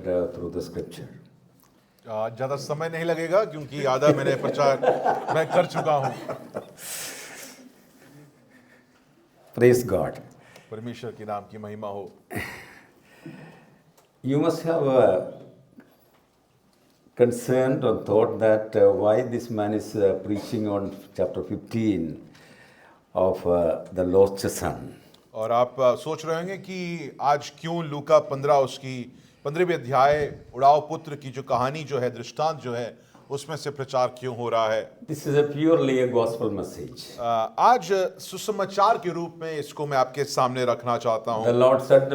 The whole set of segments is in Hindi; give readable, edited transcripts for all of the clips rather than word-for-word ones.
read through the scripture. ज्यादा समय नहीं लगेगा क्योंकि आधा मैंने प्रचार मैं कर चुका हूं। Praise God. परमेश्वर के नाम की महिमा हो। You must have concerned or thought that why this man is preaching on chapter 15 of the lost son. और आप सोच रहे होंगे कि आज क्यों लूका 15 उसकी 15वें अध्याय उड़ाव पुत्र की जो कहानी जो है, दृष्टांत जो है, उसमें से प्रचार क्यों हो रहा है। This is a purely a gospel message. आज सुसमाचार के रूप में इसको मैं आपके सामने रखना चाहता हूं। The Lord said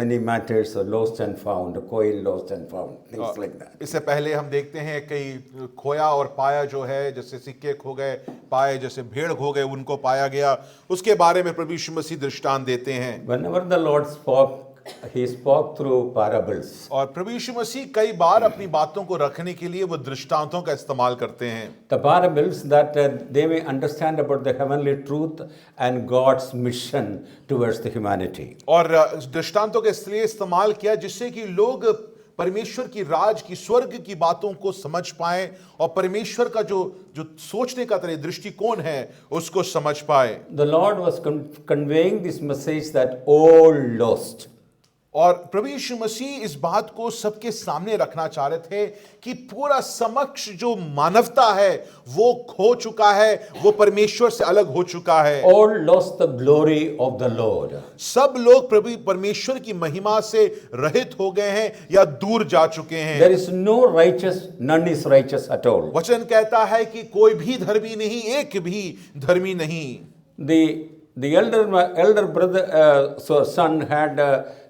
many matters are lost and found, coin lost and found, things like that. इससे पहले हम देखते हैं कई खोया और पाया जो है, जैसे सिक्के खो गए, पाए जैसे भेड़ खो गए, उनको पाया गया, उसके बारे में प्रभु यीशु मसीह दृष्टांत देते हैं। Whenever the Lord spoke, He spoke through parables. और प्रभु यीशु मसीह कई बार अपनी बातों को रखने के लिए वो दृष्टांतों का इस्तेमाल करते हैं। The parables that they may understand about the heavenly truth and God's mission towards the humanity. और दृष्टांतों का इसलिए इस्तेमाल किया जिससे कि लोग परमेश्वर की राज की, स्वर्ग की बातों को समझ पाएं और परमेश्वर का जो सोचने का दृष्टिकोण है उसको समझ पाए। The Lord was conveying this message that all lost. और प्रभु यीशु मसीह इस बात को सबके सामने रखना चाह रहे थे कि पूरा समक्ष जो मानवता है वो खो चुका है, वो परमेश्वर से अलग हो चुका है। All lost the glory of the Lord. सब लोग प्रभु परमेश्वर की महिमा से रहित हो गए हैं या दूर जा चुके हैं। There is no righteous, none is righteous at all. वचन कहता है कि कोई भी धर्मी नहीं, एक भी धर्मी नहीं। The elder brother son had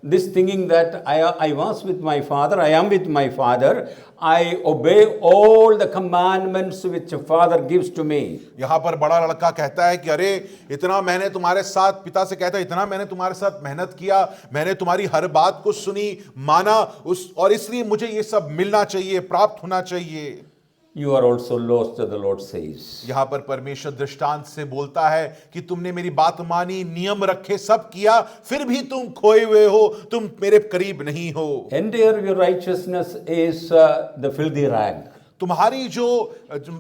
this thinking that I was with my father, I am with my father, I obey all the commandments which father gives to me. यहाँ पर बड़ा लड़का कहता है कि अरे इतना मैंने तुम्हारे साथ, पिता से कहता है इतना मैंने तुम्हारे साथ मेहनत किया, मैंने तुम्हारी हर बात को सुनी, माना, और इसलिए मुझे ये सब मिलना चाहिए, प्राप्त होना चाहिए। You are also lost, the Lord says. यहाँ पर परमेश्वर दृष्टांत से बोलता है कि तुमने मेरी बात मानी, नियम रखे, सब किया, फिर भी तुम खोए हुए हो, तुम मेरे करीब नहीं हो। Entire your righteousness is the filthy rag. तुम्हारी जो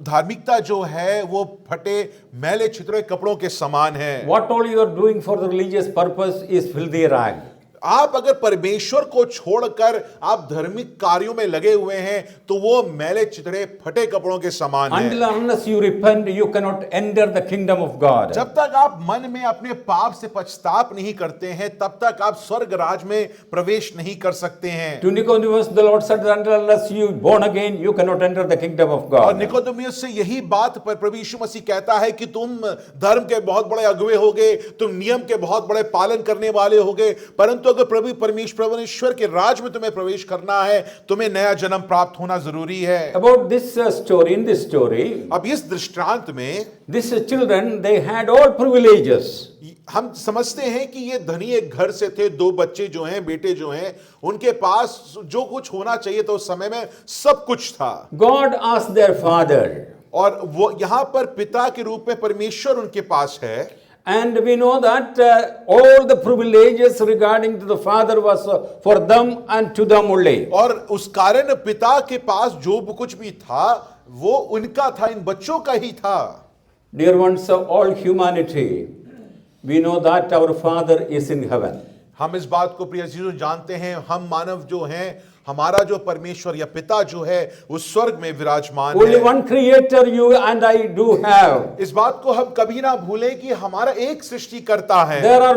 धार्मिकता जो है वो फटे मैले छितरे कपड़ों के समान है। What all you are doing for the religious purpose is filthy rag. आप अगर परमेश्वर को छोड़कर आप धार्मिक कार्यों में लगे हुए हैं तो वो मैले चितड़े फटे कपड़ों के समान है। Until unless you repent, you cannot enter the kingdom of God. जब तक आप मन में अपने पाप से पश्चाताप नहीं करते हैं तब तक आप स्वर्ग राज में प्रवेश नहीं कर सकते हैं। To Nicodemus, the Lord said, until unless you born again, you cannot enter the kingdom of और God. निकोदेमुस से यही बात पर प्रभु यीशु मसीह कहता है कि तुम धर्म के बहुत बड़े अगुवे होगे, तुम नियम के बहुत बड़े पालन करने वाले होगे, परंतु अगर प्रभु परमेश्वर के राज में तुम्हें प्रवेश करना है, तुम्हें नया जन्म प्राप्त होना जरूरी है। About this story, in this story, अब इस दृष्टांत में these children, they had all privileges. हम समझते हैं कि ये धनी एक घर से थे, दो बच्चे जो हैं, बेटे जो हैं, उनके पास जो कुछ होना चाहिए था उस समय में सब कुछ था। God asked their father, और वो यहाँ पर पिता के रूप में परमेश्वर उनके पास है। and we know that all the privileges regarding to the father was for them and to them only. और उस कारण पिता के पास जो कुछ भी था वो उनका था, इन बच्चों का ही था। Dear ones of all humanity, we know that our Father is in heaven. हम इस बात को प्रिय अजीजों जानते हैं, हम मानव जो हैं, हमारा जो परमेश्वर या पिता जो है उस स्वर्ग में विराजमान Only है। one creator you and I do have. इस बात को हम कभी ना भूलें कि हमारा एक सृष्टि करता है। There are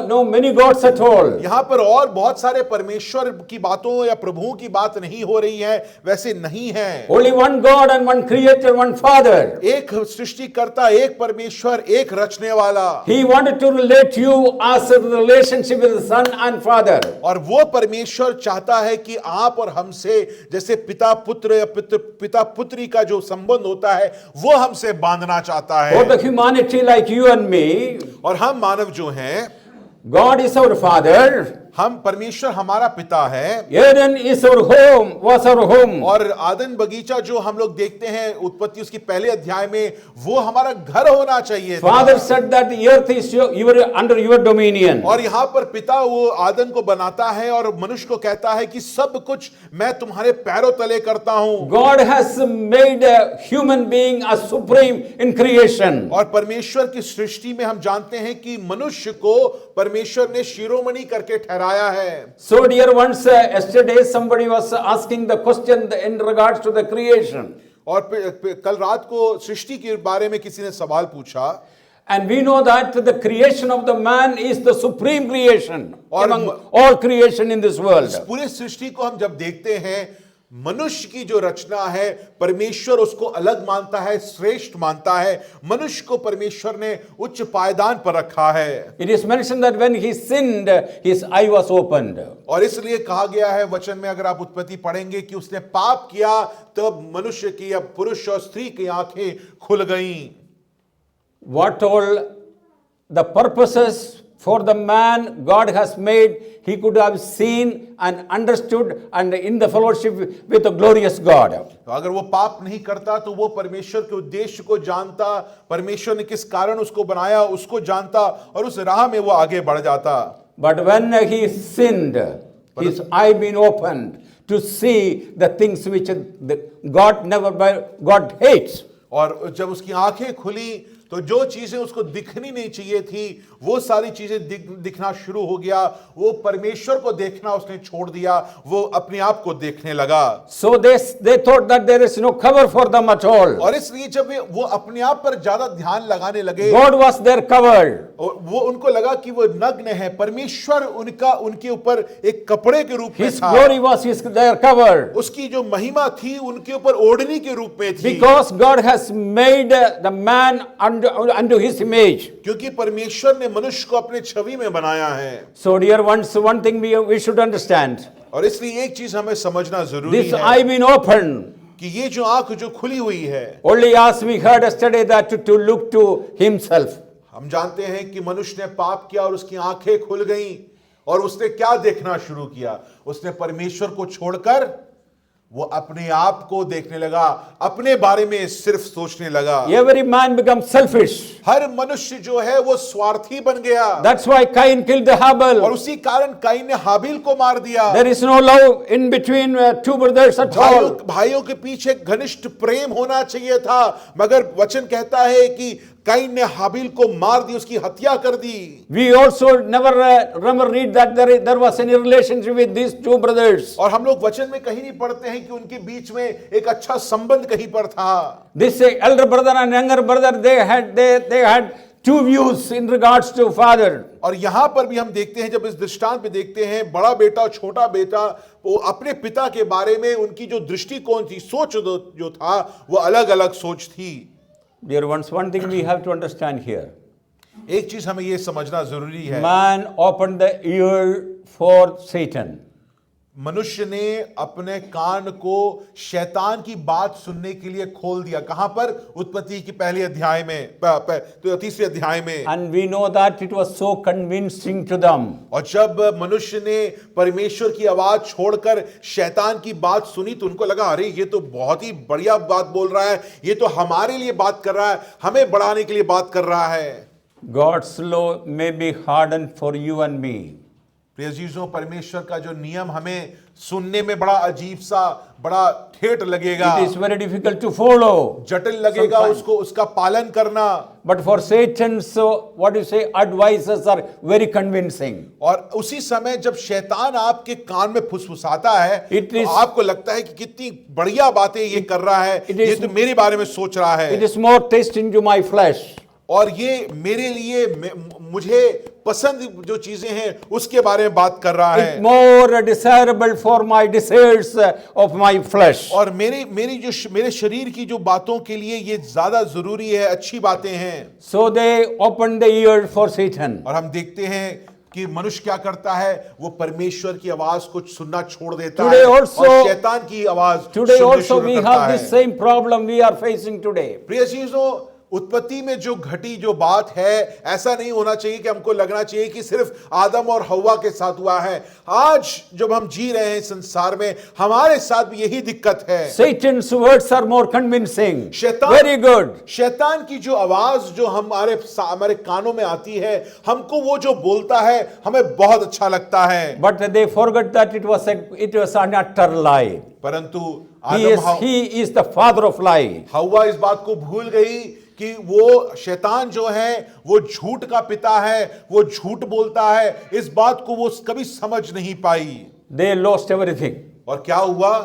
no many gods at all. यहाँ पर और बहुत सारे परमेश्वर की बातों या प्रभुओं की बात नहीं हो रही है, वैसे नहीं है। Only one God and one creator, one Father. एक सृष्टि करता, एक परमेश्वर, एक रचने वाला। He wanted to relate you as a relationship with the Son and Father. और वो परमेश्वर चाहता है कि आप और हमसे जैसे पिता पुत्र या पिता पुत्री का जो संबंध होता है वो हमसे बांधना चाहता है। For the humanity like you and me, और हम मानव जो हैं, God is our Father. हम परमेश्वर हमारा पिता है Eden is our home, was our home. और आदन बगीचा जो हम लोग देखते हैं उत्पत्ति उसकी पहले अध्याय में वो हमारा घर होना चाहिए था। Father said that the earth is under your dominion. और यहाँ पर पिता वो आदन को बनाता है और मनुष्य को कहता है कि सब कुछ मैं तुम्हारे पैरों तले करता हूं। God has made a human being as supreme in creation. और परमेश्वर की सृष्टि में हम जानते हैं कि मनुष्य को परमेश्वर ने शिरोमणि करके ठहराया है। So dear ones, yesterday somebody was asking the question in regards to the creation. और कल रात को सृष्टि के बारे में किसी ने सवाल पूछा। And we know that the creation of the man is the supreme creation और among all creation in this world. पूरे सृष्टि को हम जब देखते हैं मनुष्य की जो रचना है परमेश्वर उसको अलग मानता है, श्रेष्ठ मानता है। मनुष्य को परमेश्वर ने उच्च पायदान पर रखा है। It is mentioned that when he sinned, his eye was opened. और इसलिए कहा गया है वचन में, अगर आप उत्पत्ति पढ़ेंगे, कि उसने पाप किया तब मनुष्य की या पुरुष और स्त्री की आंखें खुल गईं। What all the purposes for the man God has made, he could have seen and understood and in the fellowship with the glorious God. तो अगर वो पाप नहीं करता तो वो परमेश्वर के उद्देश्य को जानता, परमेश्वर ने किस कारण उसको बनाया उसको जानता और उस राह में वो आगे बढ़ जाता। But when he sinned, his eye been opened to see the things which God hates. और जब उसकी आंखें खुली तो जो चीजें उसको दिखनी नहीं चाहिए थी वो सारी चीजें दिखना शुरू हो गया। वो परमेश्वर को देखना उसने छोड़ दिया, वो अपने आप को देखने लगा। So they thought that there is no cover for them at all. और इसलिए जब वो अपने आप पर ज्यादा ध्यान लगाने लगे, God was their cover. वो उनको लगा कि वो नग्न है, परमेश्वर उनके ऊपर एक कपड़े के रूप में His था। glory was their cover. उसकी जो महिमा थी उनके ऊपर ओढ़नी के रूप में थी। Because God has made the man unto his image. क्योंकि परमेश्वर ने मनुष्य को अपने छवि में बनाया है। So dear ones, one thing we should understand. और इसलिए एक चीज हमें समझना जरूरी This है eye been opened. कि ये जो आंख जो खुली हुई है, Only as we heard yesterday that to look to himself. हम जानते हैं कि मनुष्य ने पाप किया और उसकी आंखें खुल गईं और उसने क्या देखना शुरू किया? उसने परमेश्वर को छोड़कर वो अपने आप को देखने लगा, अपने बारे में सिर्फ सोचने लगा। Every man becomes selfish. हर मनुष्य जो है वो स्वार्थी बन गया। That's why Cain killed the और Habel. उसी कारण काइन ने हाबिल को मार दिया। There is no love in between two brothers at all. भाइयों के पीछे घनिष्ठ प्रेम होना चाहिए था, मगर वचन कहता है कि काइन ने हाबिल को मार दी, उसकी हत्या कर दी। We also never read that there was any relationship with these two brothers. और हम लोग वचन में कहीं नहीं पढ़ते हैं कि उनके बीच में एक अच्छा संबंध कहीं पर था। This elder brother and younger brother, they had two views in regards to father. और यहां पर भी हम देखते हैं, जब इस दृष्टांत में देखते हैं, बड़ा बेटा और छोटा बेटा वो अपने पिता के बारे में उनकी जो दृष्टिकोण थी, सोच जो था वो अलग अलग सोच थी। Dear ones, one thing we have to understand here. एक चीज हमें ये समझना जरूरी है, Man opened the ear for Satan. मनुष्य ने अपने कान को शैतान की बात सुनने के लिए खोल दिया। कहां पर? उत्पत्ति की पहले अध्याय में, तो तीसरे अध्याय में। And we know that it was so convincing to them. और जब मनुष्य ने परमेश्वर की आवाज छोड़कर शैतान की बात सुनी तो उनको लगा, अरे ये तो बहुत ही बढ़िया बात बोल रहा है, ये तो हमारे लिए बात कर रहा है, हमें बढ़ाने के लिए बात कर रहा है। God's law may be hardened for you and me. प्रिय अजीजों, परमेश्वर का जो नियम हमें सुनने में बड़ा अजीब सा, बड़ा ठेठ लगेगा, It is very difficult to follow. जटिल लगेगा उसको, उसका पालन करना। But for Satan's, what you say, advices are very convincing. और उसी समय जब शैतान आपके कान में फुसफुसाता है तो आपको लगता है कि कितनी बढ़िया बातें ये कर रहा है, ये तो मेरे बारे में सोच रहा है। It is more tasting to my flesh. और ये मेरे लिए, मुझे पसंद जो चीजें हैं उसके बारे में बात कर रहा है। It's more desirable for my desires of my flesh. और मेरे शरीर की जो बातों के लिए ये ज्यादा जरूरी है, अच्छी बातें हैं। So they opened the ear for Satan. और हम देखते हैं कि मनुष्य क्या करता है, वो परमेश्वर की आवाज को सुनना छोड़ देता है और शैतान की आवाज Today सुनना also शुरू we करता have है। the same problem we are facing today. प्रिय चीजों, उत्पत्ति में जो घटी जो बात है, ऐसा नहीं होना चाहिए कि हमको लगना चाहिए कि सिर्फ आदम और हव्वा के साथ हुआ है। आज जब हम जी रहे हैं संसार में, हमारे साथ भी यही दिक्कत है। Satan's words are more convincing. शैतान Very good. शैतान की जो आवाज जो हमारे कानों में आती है, हमको वो जो बोलता है हमें बहुत अच्छा लगता है। But they forgot that it was an utter lie. परंतु He is the father of lie. हव्वा इस बात को भूल गई कि वो शैतान जो है वो झूठ का पिता है, वो झूठ बोलता है। इस बात को वो कभी समझ नहीं पाई। They lost everything. और क्या हुआ?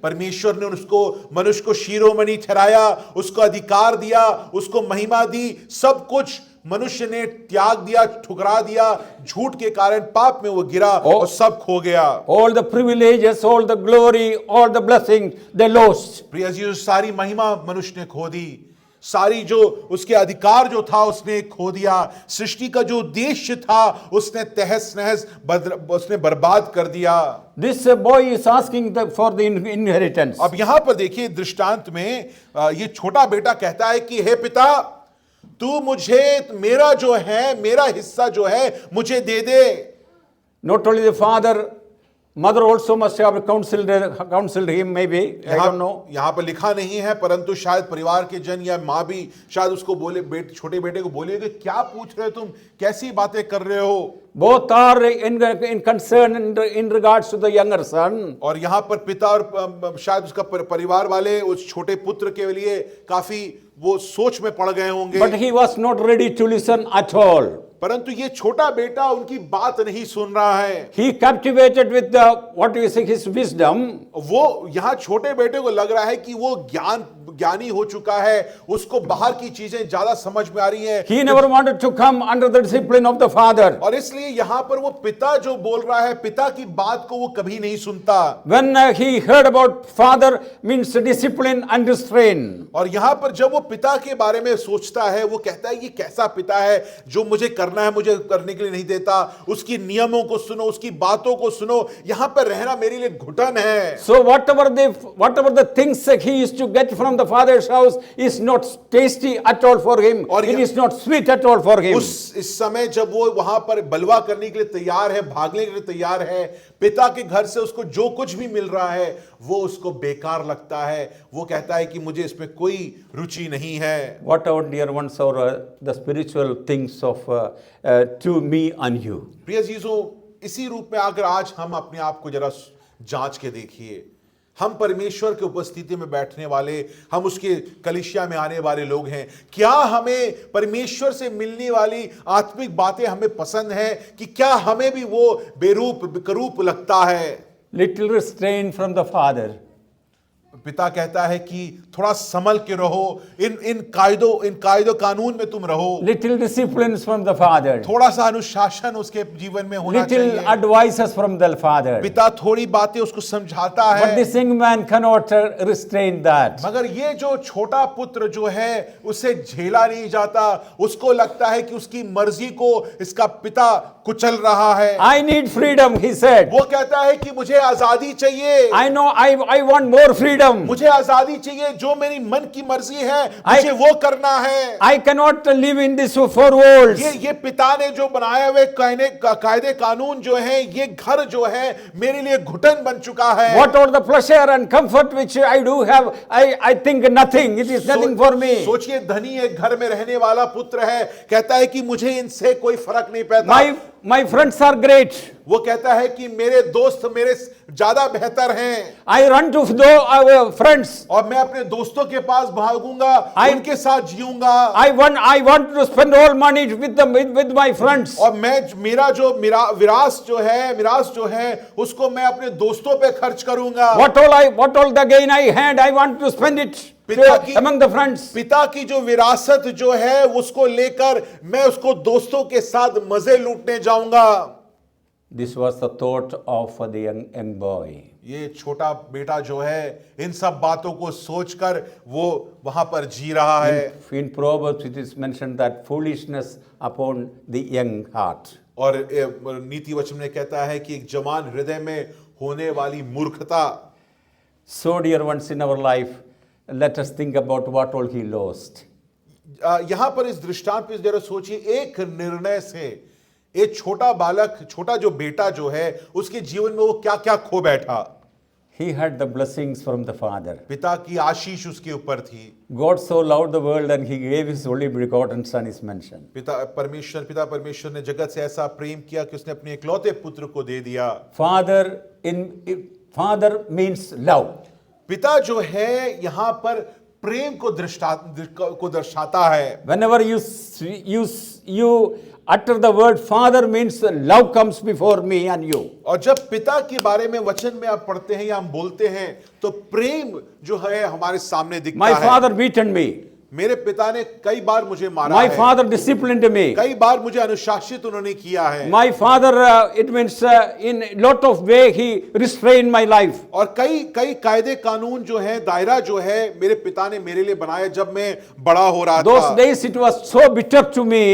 परमेश्वर ने उसको, मनुष्य को शिरोमणि ठहराया, उसको अधिकार दिया, उसको महिमा दी, सब कुछ मनुष्य ने त्याग दिया, ठुकरा दिया। झूठ के कारण पाप में वो गिरा और सब खो गया। All the privileges, all the glory, all the blessings, they lost. प्रिय जी, उससारी महिमा मनुष्य ने खो दी, सारी जो उसके अधिकार जो था उसने खो दिया, सृष्टि का जो उद्देश्य था उसने तहस नहस उसने बर्बाद कर दिया। This boy is asking for the inheritance. अब यहां पर देखिए दृष्टांत में ये छोटा बेटा कहता है कि हे पिता, तू मुझे मेरा जो है, मेरा हिस्सा जो है मुझे दे दे। Not only the father, mother also must have counseled him, maybe. I don't know. यहाँ पर लिखा नहीं है, परंतु शायद परिवार के जन या माँ भी शायद उसको बोले, छोटे बेटे को बोले कि क्या पूछ रहे हो तुम, कैसी बातें कर रहे हो। Both are in concern in regards to the younger son. और यहाँ पर पिता और शायद उसका परिवार वाले उस छोटे पुत्र के लिए काफी वो सोच में पड़ गए होंगे। But he was not ready to listen at all. परंतु ये छोटा बेटा उनकी बात नहीं सुन रहा है। He captivated with his wisdom. वो यहाँ छोटे बेटे को लग रहा है कि वो ज्ञानी हो चुका है, उसको बाहर की चीजें ज्यादा समझ में आ रही हैं। He never wanted to come under the discipline of the father. और इसलिए यहाँ पर वो पिता जो बोल रहा है, पिता की बात को वो कभी नहीं सुनता। When he heard about father means discipline and restraint. और यहाँ पर जब वो पिता के बारे में सोचता है, वो कहता है ये कैसा पिता है जो मुझे करना है मुझे करने के लिए नहीं देता, उसकी नियमों को सुनो, उसकी बातों को सुनो, यहाँ पर रहना मेरे लिए घुटन है। So whatever the things he is to get from the father's house is not tasty at all for him. It is not sweet at all for him. इस समय जब वो वहां पर बलवा करने के लिए तैयार है, भागने के लिए तैयार है, पिता के घर से उसको जो कुछ भी मिल रहा है वो उसको बेकार लगता है। वो कहता है कि मुझे इसमें कोई रुचि नहीं है। What our dear ones are the spiritual things of to me and you. प्रिय जीजो, इसी रूप में अगर आज हम अपने आप को जरा जांच के देखिए, हम परमेश्वर की उपस्थिति में बैठने वाले, हम उसके कलीसिया में आने वाले लोग हैं, क्या हमें परमेश्वर से मिलने वाली आत्मिक बातें हमें पसंद हैं कि क्या हमें भी वो बेरूप बेकरूप लगता है? Little restraint from the father. पिता कहता है कि थोड़ा संभल के रहो, इन कायदों कानून में तुम रहो। Little disciplines from the father. थोड़ा सा अनुशासन उसके जीवन में होना चाहिए। Little advices from the father. पिता थोड़ी बातें उसको समझाता है। But this young man cannot restrain that. मगर ये जो छोटा पुत्र जो है उसे झेला नहीं जाता, उसको लगता है कि उसकी मर्जी को इसका पिता कुचल रहा है। I need freedom, he said. वो कहता है कि मुझे आजादी चाहिए। I know I want more freedom. मुझे आजादी चाहिए, जो मेरी मन की मर्जी है मुझे वो करना है। I cannot live in this four walls. ये पिता ने जो बनाए हुए कायदे कानून जो है, ये घर जो है मेरे लिए घुटन बन चुका है। What are the pleasure and comfort which I do have? I think nothing. It is nothing for me. सोचिए, धनी एक घर में रहने वाला पुत्र है, कहता है कि मुझे इनसे कोई फर्क नहीं पड़ता। My friends are great. वो कहता है कि मेरे दोस्त मेरे ज्यादा बेहतर हैं। I run to those friends. और मैं अपने दोस्तों के पास भागूंगा, उनके साथ जीऊंगा। I want to spend all money with my friends. और मेरा जो विरासत जो है उसको मैं अपने दोस्तों पे खर्च करूंगा। What all the gain I had, I want to spend it among the friends. पिता की जो विरासत जो है उसको लेकर मैं उसको दोस्तों के साथ मजे लूटने जाऊंगा। This was the thought of the young boy. ये छोटा बेटा जो है इन सब बातों को सोचकर वो वहां पर जी रहा है। In Proverbs it is mentioned that foolishness upon the young heart. और नीति वचन में कहता है कि एक जवान हृदय में होने वाली मूर्खता। So dear ones in our life, let us think about what all he lost. यहां पर इस दृष्टांत पे जरा सोचिए, एक निर्णय से एक छोटा बालक, छोटा जो बेटा जो है, उसके जीवन में वो क्या क्या खो बैठा। He had the blessings from the Father. पिता की आशीष उसके ऊपर थी। God so loved the world and he gave his only begotten son is mentioned. पिता परमेश्वर ने जगत से ऐसा प्रेम किया कि उसने अपने इकलौते पुत्र को दे दिया। Father means love. पिता जो है यहां पर प्रेम को दर्शाता है। Whenever you utter the word father means love comes before me and you. और जब पिता के बारे में वचन में आप पढ़ते हैं या हम बोलते हैं तो प्रेम जो है हमारे सामने दिखता My है। father beaten me. मेरे पिता ने कई बार मुझे मारा My है। father disciplined me. कई बार मुझे अनुशासित उन्होंने किया है। My father, it means in lot of way he restrained my life. और कई कायदे कानून जो है, दायरा जो है, मेरे पिता ने मेरे लिए बनाया जब मैं बड़ा हो रहा Those था। days it was so bitter to me.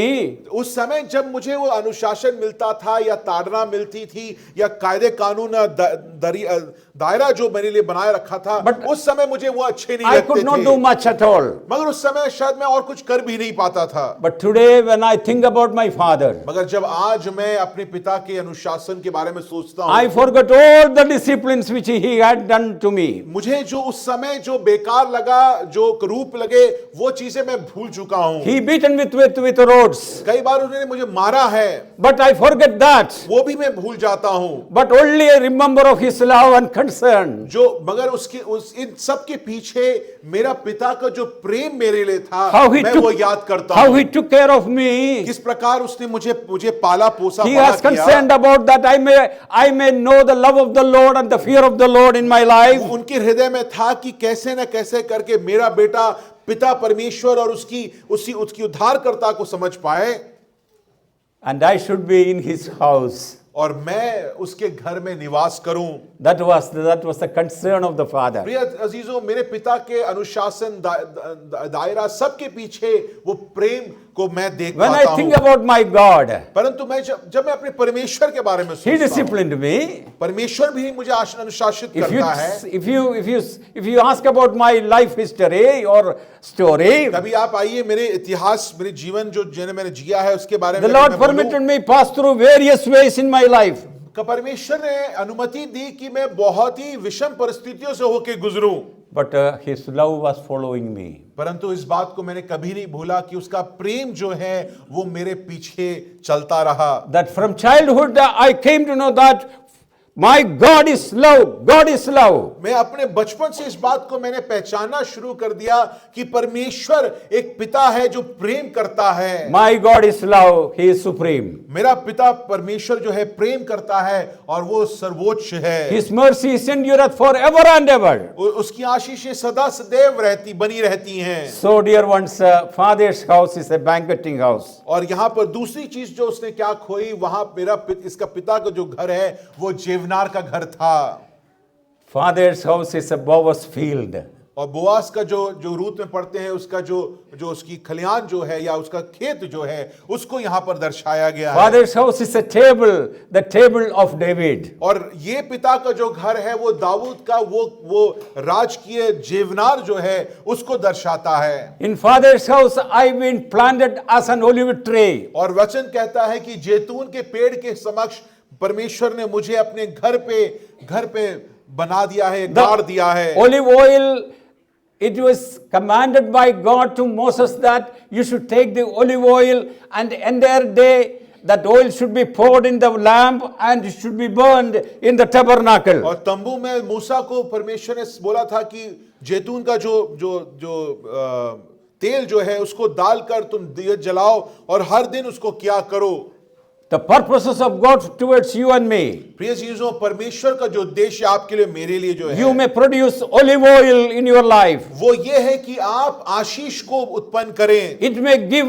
उस समय जब मुझे वो अनुशासन मिलता था या ताड़ना मिलती थी या कायदे कानून दायरा जो मेरे लिए बनाए रखा था, उस समय मुझे वो अच्छे नहीं I लगते could not थे। do much at all. मगर उस समय शायद मैं और कुछ कर भी नहीं पाता था। But today when I think about my father, मगर जब आज मैं अपने पिता के अनुशासन के बारे में सोचता हूँ, I forgot all the disciplines which he had done to me. मुझे जो उस समय जो बेकार लगा, जो करूप लगे, वो चीजें मैं भूल चुका हूँ। He beaten with rods. कई बार उन्होंने मुझे मारा है, But I forget that. वो भी मैं भूल जाता हूँ। But only I remember of his love and concern. मगर इन सब के पीछे मेरा पिता का जो प्रेम मेरे लिए था, मैं वो याद करता हूँ। How he took care of me. किस प्रकार उसने मुझे पाला पोसा He बड़ा was किया। concerned about that I may know the love of the Lord and the fear of the Lord in my life. उनके हृदय में था कि कैसे न कैसे करके मेरा बेटा पिता परमेश्वर और उसकी उद्धारकर्ता को समझ पाए। And I should be in his house. और मैं उसके घर में निवास करूं। That was the concern of the father. प्रिय अजीजों, मेरे पिता के अनुशासन दायरा सबके पीछे वो प्रेम को मैं देख When पाता I think हूं। about my God, परंतु मैं जब मैं अपने परमेश्वर के बारे में he सोचता हूं, disciplined me. परमेश्वर भी मुझे अनुशासित करता है। If you ask about my life history or story, कभी आप आइए मेरे इतिहास, मेरे जीवन जो मैंने जिया है उसके बारे में the Lord permitted me pass through various ways in my life. परमेश्वर ने अनुमति दी कि मैं बहुत ही विषम परिस्थितियों से होके गुजरूं। But his love was following me. परंतु इस बात को मैंने कभी नहीं भूला कि उसका प्रेम जो है वो मेरे पीछे चलता रहा। That from childhood I came to know that my God is love. God is love. मैं अपने बचपन से इस बात को मैंने पहचानना शुरू कर दिया कि परमेश्वर एक पिता है जो प्रेम करता है। My God is love. He is supreme. मेरा पिता परमेश्वर जो है प्रेम करता है और वो सर्वोच्च है। His mercy is endureth forever and ever. उसकी आशीषें सदा सदैव बनी रहती हैं। So dear ones, father's house is a banqueting house. और यहाँ पर दूसरी चीज जो उसने क्या खोई, वहां इसका पिता का जो घर है वो जेवनार का घर था। Father's house is a Boaz field. और बोआस का जो रूत में पढ़ते हैं, उसका जो उसकी खलियान जो है या उसका खेत जो है उसको यहाँ पर दर्शाया गया है। Father's house is a table, the table of David. और ये पिता का जो घर है वो दाऊद का वो राजकीय जेवनार जो है उसको दर्शाता है। In father's house I've been planted as an olive tree. और वचन कहता है कि जैतून के पेड़ के समक्ष परमेश्वर ने मुझे अपने घर पे बना दिया है, गाड़ दिया है। Olive oil, it was commanded by God to Moses that you should take the olive oil and entire day that oil should be poured in the lamp and it should be burned in the tabernacle. और तंबू में मूसा को परमेश्वर ने बोला था कि जैतून का जो तेल जो है उसको डालकर तुम दिया जलाओ और हर दिन उसको क्या करो। The purposes of God towards you and me. प्रिय चीजों, परमेश्वर का जो उद्देश्य आपके लिए मेरे लिए जो है, You may produce olive oil in your life. वो ये है कि आप आशीष को उत्पन्न करें। It may give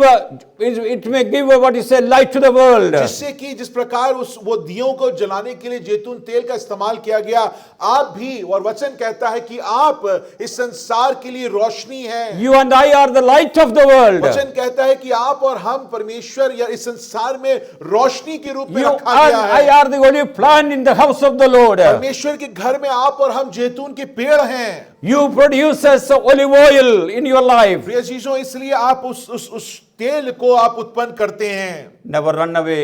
what is a light to the world. जिससे कि जिस प्रकार वो दियों को जलाने के लिए जैतून तेल का इस्तेमाल किया गया, आप भी, और वचन कहता है कि आप इस संसार के लिए रोशनी हैं। You and I are the light of the world. वचन कहता है कि आप और हम परमेश्वर या इस संसार में रोशनी के रूप में You रखा and गया I है। are the olive plant in the house of the Lord. परमेश्वर के घर में आप और हम जैतून के पेड़ हैं। You produces olive oil in your life. प्रिय चीजों, इसलिए आप उस तेल को आप उत्पन्न करते हैं। Never run away,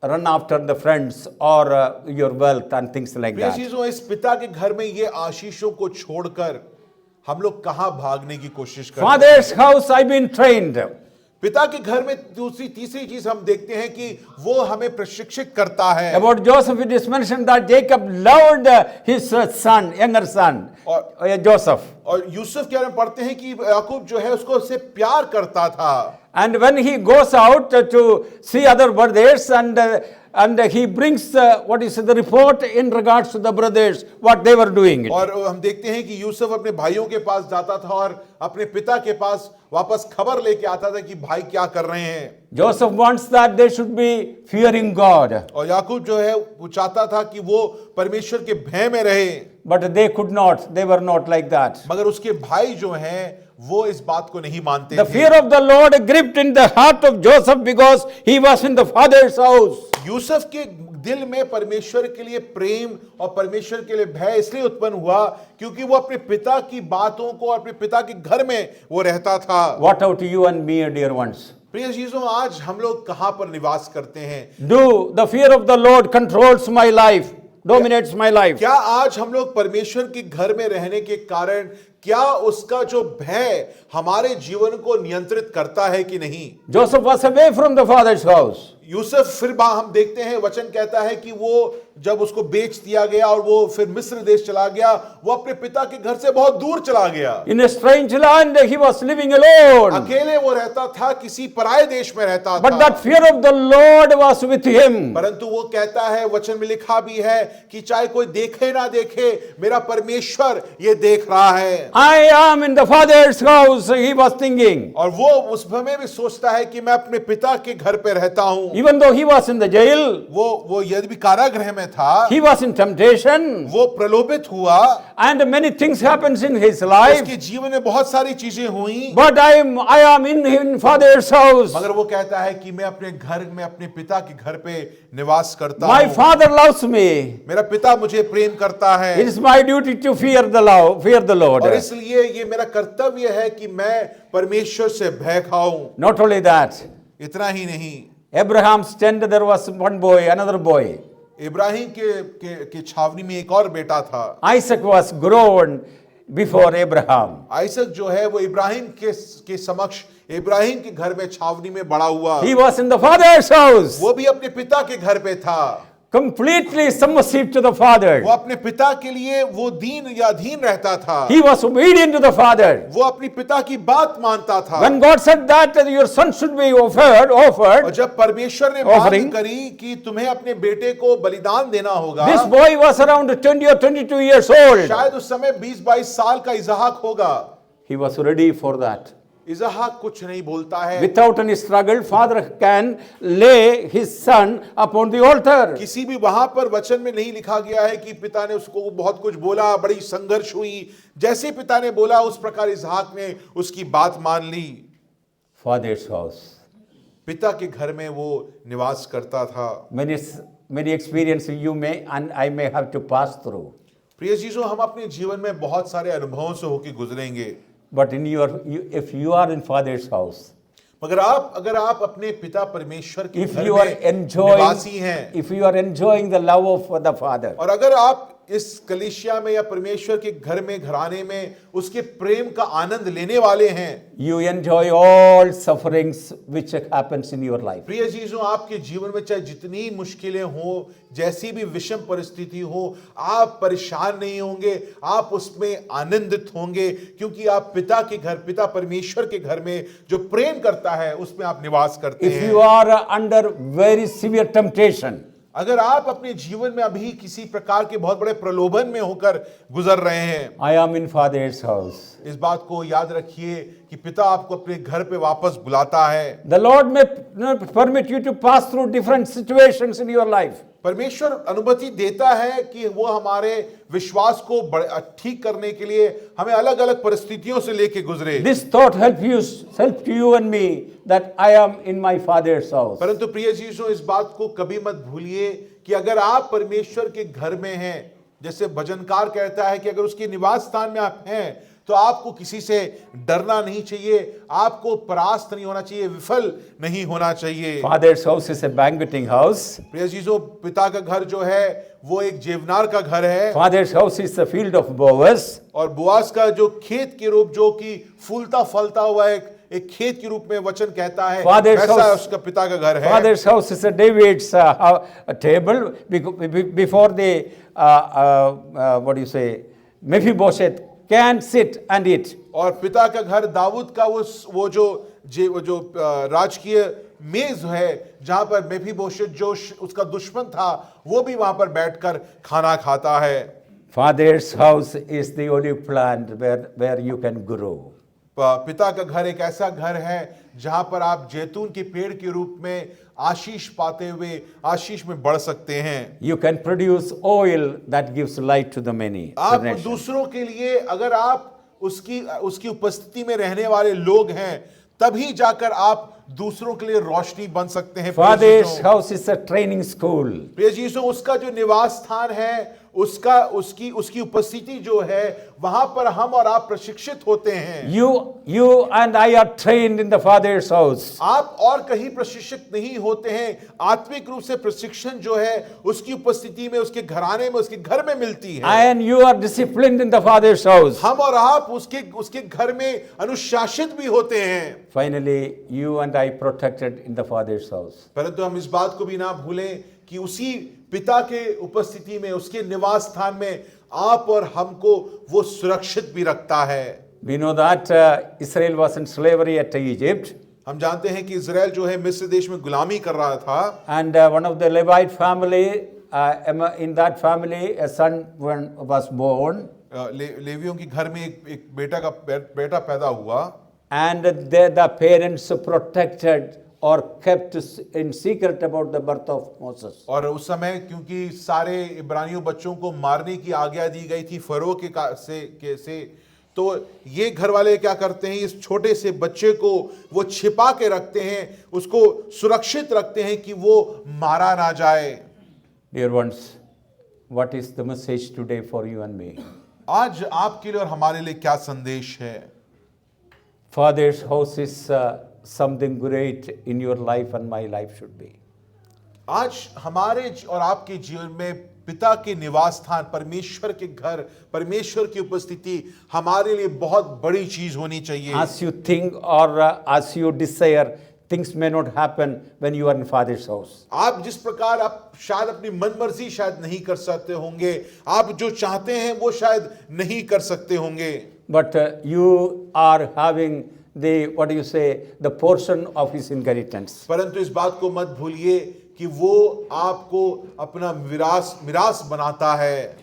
run after the friends or your wealth and things like प्रिय that. चीजों, इस पिता के घर में ये आशीषों को छोड़कर हम लोग कहां भागने की कोशिश करते हैं? Father's house I've been trained. पिता के घर में दूसरी तीसरी चीज हम देखते हैं कि वो हमें प्रशिक्षित करता है। About Joseph, it is mentioned that Jacob loved his son, younger son, Joseph. और यूसुफ के बारे में पढ़ते हैं कि याकूब जो है उसको उससे प्यार करता था। And when he goes out to see other brothers and he brings the report in regards to the brothers, what they were doing. और हम देखते हैं कि यूसुफ अपने भाइयों के पास जाता था और अपने पिता के पास वापस खबर लेके आता था कि भाई क्या कर रहे हैं। Joseph wants that they should be fearing God. और याकूब जो है वो चाहता था कि वो परमेश्वर के भय में रहे। But they could not. They were not like that. मगर उसके भाई जो हैं वो इस बात को नहीं मानते The थे। fear of the Lord gripped in the heart of Joseph because he was in the father's house. Yusuf के दिल में परमेश्वर के लिए प्रेम और परमेश्वर के लिए भय इसलिए उत्पन्न हुआ क्योंकि वो अपने पिता की बातों को अपने पिता के घर में वो रहता था। What about you and me, dear ones? प्रिय चीजों, आज हम लोग कहां पर निवास करते हैं? Do the fear of the Lord controls my life, dominates my life? क्या आज हम लोग परमेश्वर के घर में रहने के कारण क्या उसका जो भय हमारे जीवन को नियंत्रित करता है कि नहीं? Joseph was away from the father's house. Yusuf फिर हम देखते हैं वचन कहता है कि वो जब उसको बेच दिया गया और वो फिर मिस्र देश चला गया, वो अपने पिता के घर से बहुत दूर चला गया। In a strange land, he was living alone. अकेले वो रहता था, किसी पराये देश में रहता But था। that fear of the Lord was with him. परंतु वो कहता है, वचन में लिखा भी है कि चाहे कोई देखे ना देखे, मेरा परमेश्वर ये देख रहा है। I am in the father's house, he was thinking. और वो उस समय भी सोचता है कि मैं अपने पिता के घर पे रहता हूं। Even though he was in the jail, वो यदि भी कारागृह में था, he was in temptation, वो प्रलोभित हुआ and many things happens in his life. उसके जीवन में बहुत सारी चीजें हुई। But I am in father's house. मगर वो कहता है कि मैं अपने घर में अपने पिता के घर पे निवास करता My हूं। father loves me. मेरा पिता मुझे प्रेम करता है। It is my duty to fear the Lord. और इसलिए ये मेरा कर्तव्य है कि मैं परमेश्वर से भय खाऊं। Not only that, इतना ही नहीं, Abraham's tent there was one boy, another boy. Ibrahim के छावनी में एक और बेटा था। Isaac was grown before Abraham. आइसक जो है वो इब्राहिम के समक्ष इब्राहिम के घर में छावनी में बड़ा हुआ। He was in the father's house, वो भी अपने पिता के घर पे था। completely submissive to the father. वो अपने पिता के लिए वो दीन या अधीन रहता था। He was obedient to the father. वो अपनी पिता की बात मानता था। When God said that your son should be और offered, जब परमेश्वर ने offering, बात करी कि तुम्हें अपने बेटे को बलिदान देना होगा, this boy was around 20 or 22 years old. शायद उस समय 20-22 साल का इजहाक होगा। He was ready for that. इजहाक कुछ नहीं बोलता है। Without any struggle, father can lay his son upon the altar. किसी भी वहां पर वचन में नहीं लिखा गया है कि पिता ने उसको बहुत कुछ बोला, बड़ी संघर्ष हुई। जैसे पिता ने बोला उस प्रकार इजहाक ने उसकी बात मान ली। Father's house. पिता के घर में वो निवास करता था। Many experiences you may and I may have to pass through. प्रिय चीजों, हम अपने जीवन में बहुत सारे अनुभवों से होकर गुजरेंगे। But if you are in father's house, मगर अगर आप अपने पिता परमेश्वर के if घर you are में निवासी हैं, if you are enjoying the love of the father, और अगर आप इस कलीसिया में या परमेश्वर के घर में घराने में उसके प्रेम का आनंद लेने वाले हैं, you enjoy all sufferings which happens in your life. प्रिय चीजों, आपके जीवन में चाहे जितनी मुश्किलें हो, जैसी भी विषम परिस्थिति हो, आप परेशान नहीं होंगे, आप उसमें आनंदित होंगे क्योंकि आप पिता के घर, पिता परमेश्वर के घर में जो प्रेम करता है उसमें आप निवास करते If हैं। you are under very severe temptation, अगर आप अपने जीवन में अभी किसी प्रकार के बहुत बड़े प्रलोभन में होकर गुजर रहे हैं, I am in father's house. इस बात को याद रखिए कि पिता आपको अपने घर पे वापस बुलाता है। The Lord may not permit you to pass through different situations in your life. परमेश्वर अनुमति देता है कि वो हमारे विश्वास को ठीक करने के लिए हमें अलग अलग परिस्थितियों से लेके गुजरे। This thought helped you and me that I am in my Father's house. परंतु प्रिय जीसो, इस बात को कभी मत भूलिए कि अगर आप परमेश्वर के घर में हैं, जैसे भजनकार कहता है कि अगर उसके निवास स्थान में आप हैं, तो आपको किसी से डरना नहीं चाहिए, आपको परास्त नहीं होना चाहिए, विफल नहीं होना चाहिए। Father's house is a banqueting house. प्रिय जीसो, पिता का घर जो है वो एक जेवनार का घर है। Father's house is the field of Boaz. और बोआज का जो खेत के रूप, जो कि फूलता फलता हुआ एक खेत के रूप में वचन कहता है, वैसा उसका पिता का घर है। Father's house is a David's table before the what do you say, Mephibosheth can sit and eat. और पिता का घर दाऊद का वो जो राजकीय मेज है, जहां पर मेफीबोशेत जो उसका दुश्मन था, वो भी वहां पर बैठकर खाना खाता है। Father's house is the olive plant where you can grow. पिता का घर एक ऐसा घर है जहां पर आप जैतून के पेड़ के रूप में आशीष पाते हुए आशीष में बढ़ सकते हैं। You can produce oil that gives light to the many. आप दूसरों के लिए, अगर आप उसकी उपस्थिति में रहने वाले लोग हैं, तभी जाकर आप दूसरों के लिए रोशनी बन सकते हैं। Father's house is a training school. प्रिय जीसो, उसका जो निवास स्थान है, उसकी उपस्थिति जो है, वहां पर हम और आप प्रशिक्षित होते हैं। You and I are trained in the Father's house. आप और कहीं प्रशिक्षित नहीं होते हैं। आत्मिक रूप से प्रशिक्षण जो है उसकी उपस्थिति में, उसके घराने में, उसके घर में मिलती है। And you are disciplined in the Father's house. हम और आप उसके घर में अनुशासित भी होते हैं। Finally, you and I protected in the Father's house. परंतु हम इस बात को भी ना भूलें कि उसी पिता के उपस्थिति में, उसके निवास स्थान में आप और हमको वो सुरक्षित भी रखता है। We know that Israel was in slavery at Egypt. हम जानते हैं कि इजराइल जो है मिस्र देश में गुलामी कर रहा था। And one of the Levite family, in that family, a son was born. लेवियों के घर में एक बेटा पैदा हुआ। And the parents protected or kept in secret about the birth of Moses. और उस समय क्योंकि सारे इब्रानियों बच्चों को मारने की आज्ञा दी गई थी फरो से, तो ये घर वाले क्या करते हैं, इस छोटे से बच्चे को वो छिपा के रखते हैं, उसको सुरक्षित रखते हैं कि वो मारा ना जाए। Dear ones, what is the message today for you and me? आज आपके लिए और हमारे लिए क्या संदेश है? Father's house is something great in your life and my life should be. आज हमारे और आपके जीवन में पिता के निवास स्थान, परमेश्वर के घर, परमेश्वर की उपस्थिति हमारे लिए बहुत बड़ी चीज होनी चाहिए। As you think or as you desire, things may not happen when you are in Father's house. आप जिस प्रकार आप शायद अपनी मनमर्जी शायद नहीं कर सकते होंगे, आप जो चाहते हैं वो शायद नहीं कर सकते होंगे। But you are having the portion of his inheritance. परंतु इस बात को मत भूलिए कि वो आपको अपना मिरास बनाता है।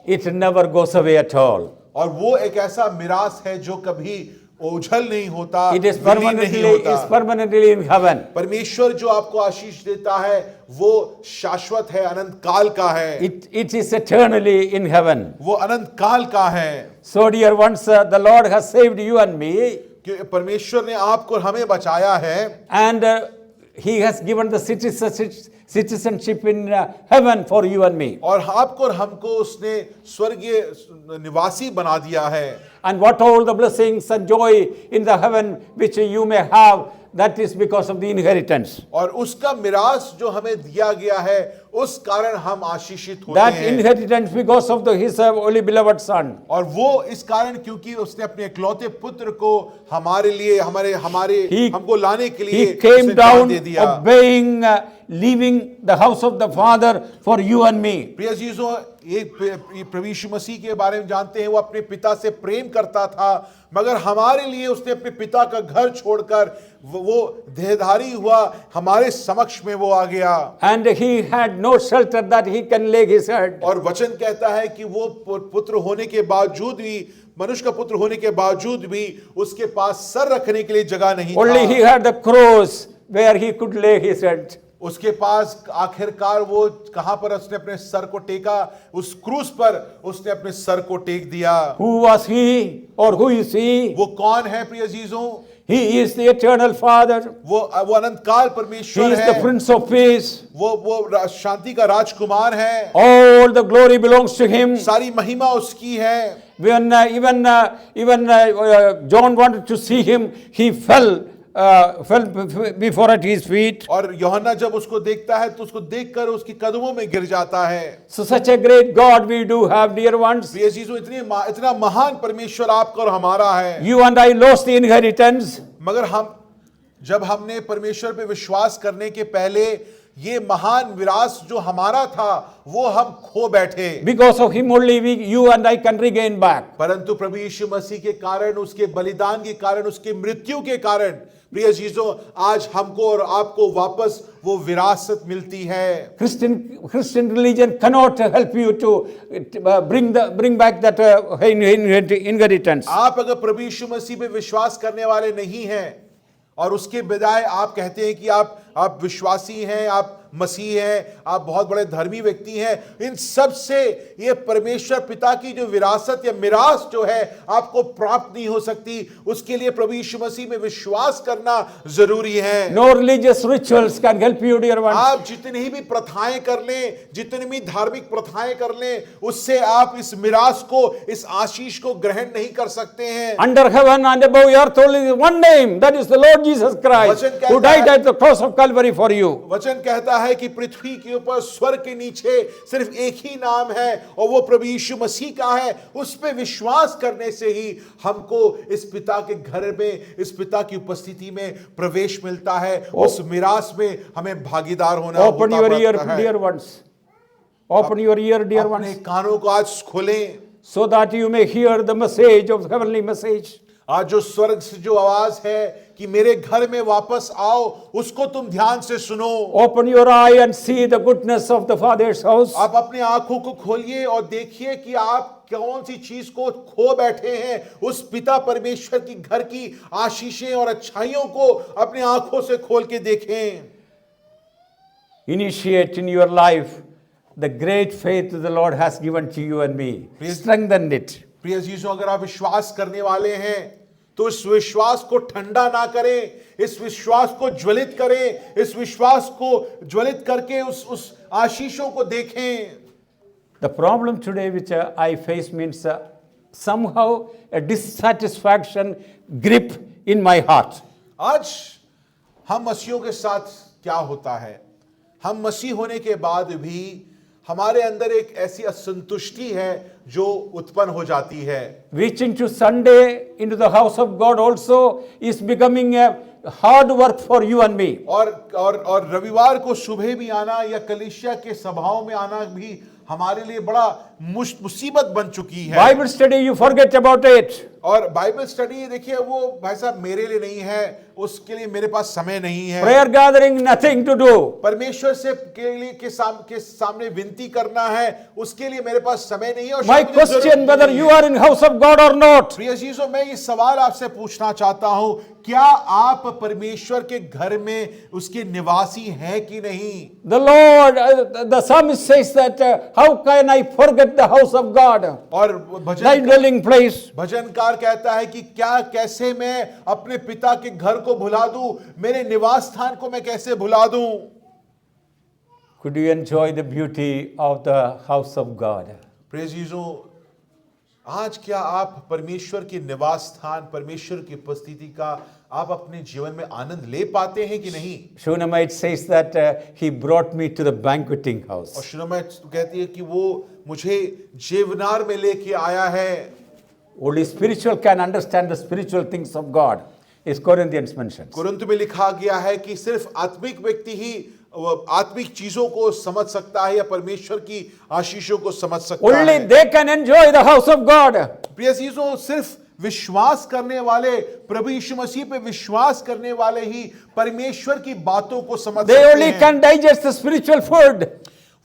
It never goes away at all. और वो एक ऐसा मिरास है जो कभी ओझल नहीं होता, It is विलीन नहीं होता। permanently in heaven. परमेश्वर जो आपको आशीष देता है वो शाश्वत है, अनंत काल का है। It is eternally in heaven. वो अनंत काल का है। So dear ones, the Lord has saved you and me. कि परमेश्वर ने आपको हमें बचाया है। And he has given the citizenship in heaven for you and me. और आपको और हमको उसने स्वर्गीय निवासी बना दिया है। And what all the blessings and joy in the heaven which you may have, that is because of the inheritance. और उसका मिरास जो हमें दिया गया है, उस कारण हम आशीषित होते That हैं। inheritance because of his only beloved son. और वो इस कारण क्योंकि उसने अपने इकलौते पुत्र को हमारे लिए, हमको लाने के लिए He came उसने जान दे down दिया। obeying, leaving the house of the Father for you and me. प्रिय जीजों, प्रभु यीशु मसीह के बारे में जानते हैं, वो अपने पिता से प्रेम करता था, मगर हमारे लिए उसने अपने पिता का घर छोड़कर वो देहधारी हुआ, हमारे समक्ष में वो आ गया। And he had no shelter that he can lay his head. और वचन कहता है कि वो पुत्र होने के बावजूद भी, मनुष्य का पुत्र होने के बावजूद भी उसके पास सर रखने के लिए जगह नहीं था। Only he had the cross where he could lay his head. उसके पास आखिरकार वो कहां पर उसने अपने सर को टेका, उस क्रूस पर उसने अपने सर को टेक दिया। Who was he or who is he? वो कौन है प्रिय अजीजों? He is the eternal Father. वो अनंत काल He परमेश्वर is the है। Prince of Peace. वो शांति का राजकुमार है। All the glory belongs to him. सारी महिमा उसकी है। When John wanted to see him, he fell before at his feet. और यूहन्ना जब उसको देखता है तो उसको देखकर उसके कदमों में गिर जाता है। So such a great God we do have, dear ones. प्रिय अजीजों, इतना महान परमेश्वर आपका और हमारा है। You and I lost the inheritance. मगर जब हमने परमेश्वर पे विश्वास करने के पहले ये महान विरासत जो हमारा था वो हम खो बैठे। Because of him only you and I can regain back. परंतु प्रभु यीशु मसीह के कारण, उसके बलिदान के कारण, उसके मृत्यु के कारण प्रिय अजीजों, आज हमको और आपको वापस वो विरासत मिलती है। Christian religion cannot help you to bring back that inheritance. आप अगर प्रभु यीशु मसीह पे विश्वास करने वाले नहीं हैं और उसके बजाय आप कहते हैं कि आप विश्वासी हैं, आप मसीह हैं, आप बहुत बड़े धर्मी व्यक्ति हैं, इन सब से ये परमेश्वर पिता की जो विरासत या मिरास जो है आपको प्राप्त नहीं हो सकती। उसके लिए प्रभु यीशु मसीह में विश्वास करना जरूरी है। No religious rituals can help you, dear ones. आप जितनी भी प्रथाएं कर लें, जितनी भी धार्मिक प्रथाएं कर लें, उससे आप इस मिरास को, इस आशीष को ग्रहण नहीं कर सकते हैं। Under heaven and above earth only is one name, that is the Lord Jesus Christ, who died at the cross of Calvary for you. वचन कहता है कि पृथ्वी के ऊपर, स्वर्ग के नीचे सिर्फ एक ही नाम है और वो प्रभु यीशु मसीह का है। उस पे विश्वास करने से ही हमको इस पिता के घर में, इस पिता की उपस्थिति में प्रवेश मिलता है। उस मिरास में हमें भागीदार होना होता Open your ear, है। dear ones. Open your ear, dear अपने ones, कानों को आज खोलें, so that you may hear the message of the heavenly message. आज जो स्वर्ग से जो आवाज है कि मेरे घर में वापस आओ, उसको तुम ध्यान से सुनो। Open your eye and see the goodness of the Father's house. आप अपने आंखों को खोलिए और देखिए कि आप कौन सी चीज को खो बैठे हैं। उस पिता परमेश्वर की घर की आशीषें और अच्छाइयों को अपने आंखों से खोल के देखें। Initiate in your life the great faith the Lord has given to you and me. Strengthen it. प्रिय अजीजों, अगर आप विश्वास करने वाले हैं तो इस विश्वास को ठंडा ना करें, इस विश्वास को ज्वलित करें, इस विश्वास को ज्वलित करके उस आशीषों को देखें। The problem today which I face means somehow a dissatisfaction grip in my heart. आज हम मसीहों के साथ क्या होता है, हम मसीह होने के बाद भी हमारे अंदर एक ऐसी असंतुष्टि है जो उत्पन्न हो जाती है। Reaching to Sunday into the house of God also is becoming a hard work for you and me. और रविवार को सुबह भी आना या कलीसिया के सभाओं में आना भी हमारे लिए बड़ा मुसीबत बन चुकी है। Bible study, you forget about it. और बाइबल स्टडी देखिए, वो भाई साहब मेरे लिए नहीं है, उसके लिए मेरे पास समय नहीं है। Prayer gathering, nothing to do. परमेश्वर से के सामने विनती करना है, उसके लिए मेरे पास समय नहीं है। और My question, whether you are in house of God or not. प्रिय अजीजों, मैं ये सवाल आपसे पूछना चाहता हूं, क्या आप परमेश्वर के घर में उसके निवासी हैं कि नहीं? The Lord, the psalmist says that how can I forget the house of God, और thy dwelling place? भजनकार कहता है कि कैसे मैं अपने पिता के घर को भुला दूं, मेरे निवास स्थान को मैं कैसे भुला दूं? Could you enjoy the beauty of the house of God? प्रिय अजीजों, आज क्या आप परमेश्वर के निवास स्थान, परमेश्वर की उपस्थिति का आप अपने जीवन में आनंद ले पाते हैं कि नहीं? Shunammite says that he brought me to the banqueting house. और शुनामाइट कहती है कि वो मुझे जेवनार में लेके आया है। Only spiritual can understand the spiritual things of God, is Corinthians mentions. Corinth में लिखा गया है कि सिर्फ आत्मिक व्यक्ति ही आत्मिक चीजों को समझ सकता है या परमेश्वर की आशीषों को समझ सकता है। Only they can enjoy the house of God. प्रिय अजीजों, सिर्फ विश्वास करने वाले, प्रभु यीशु मसीह पे विश्वास करने वाले ही परमेश्वर की बातों को समझ They सकते only हैं। can digest the spiritual food.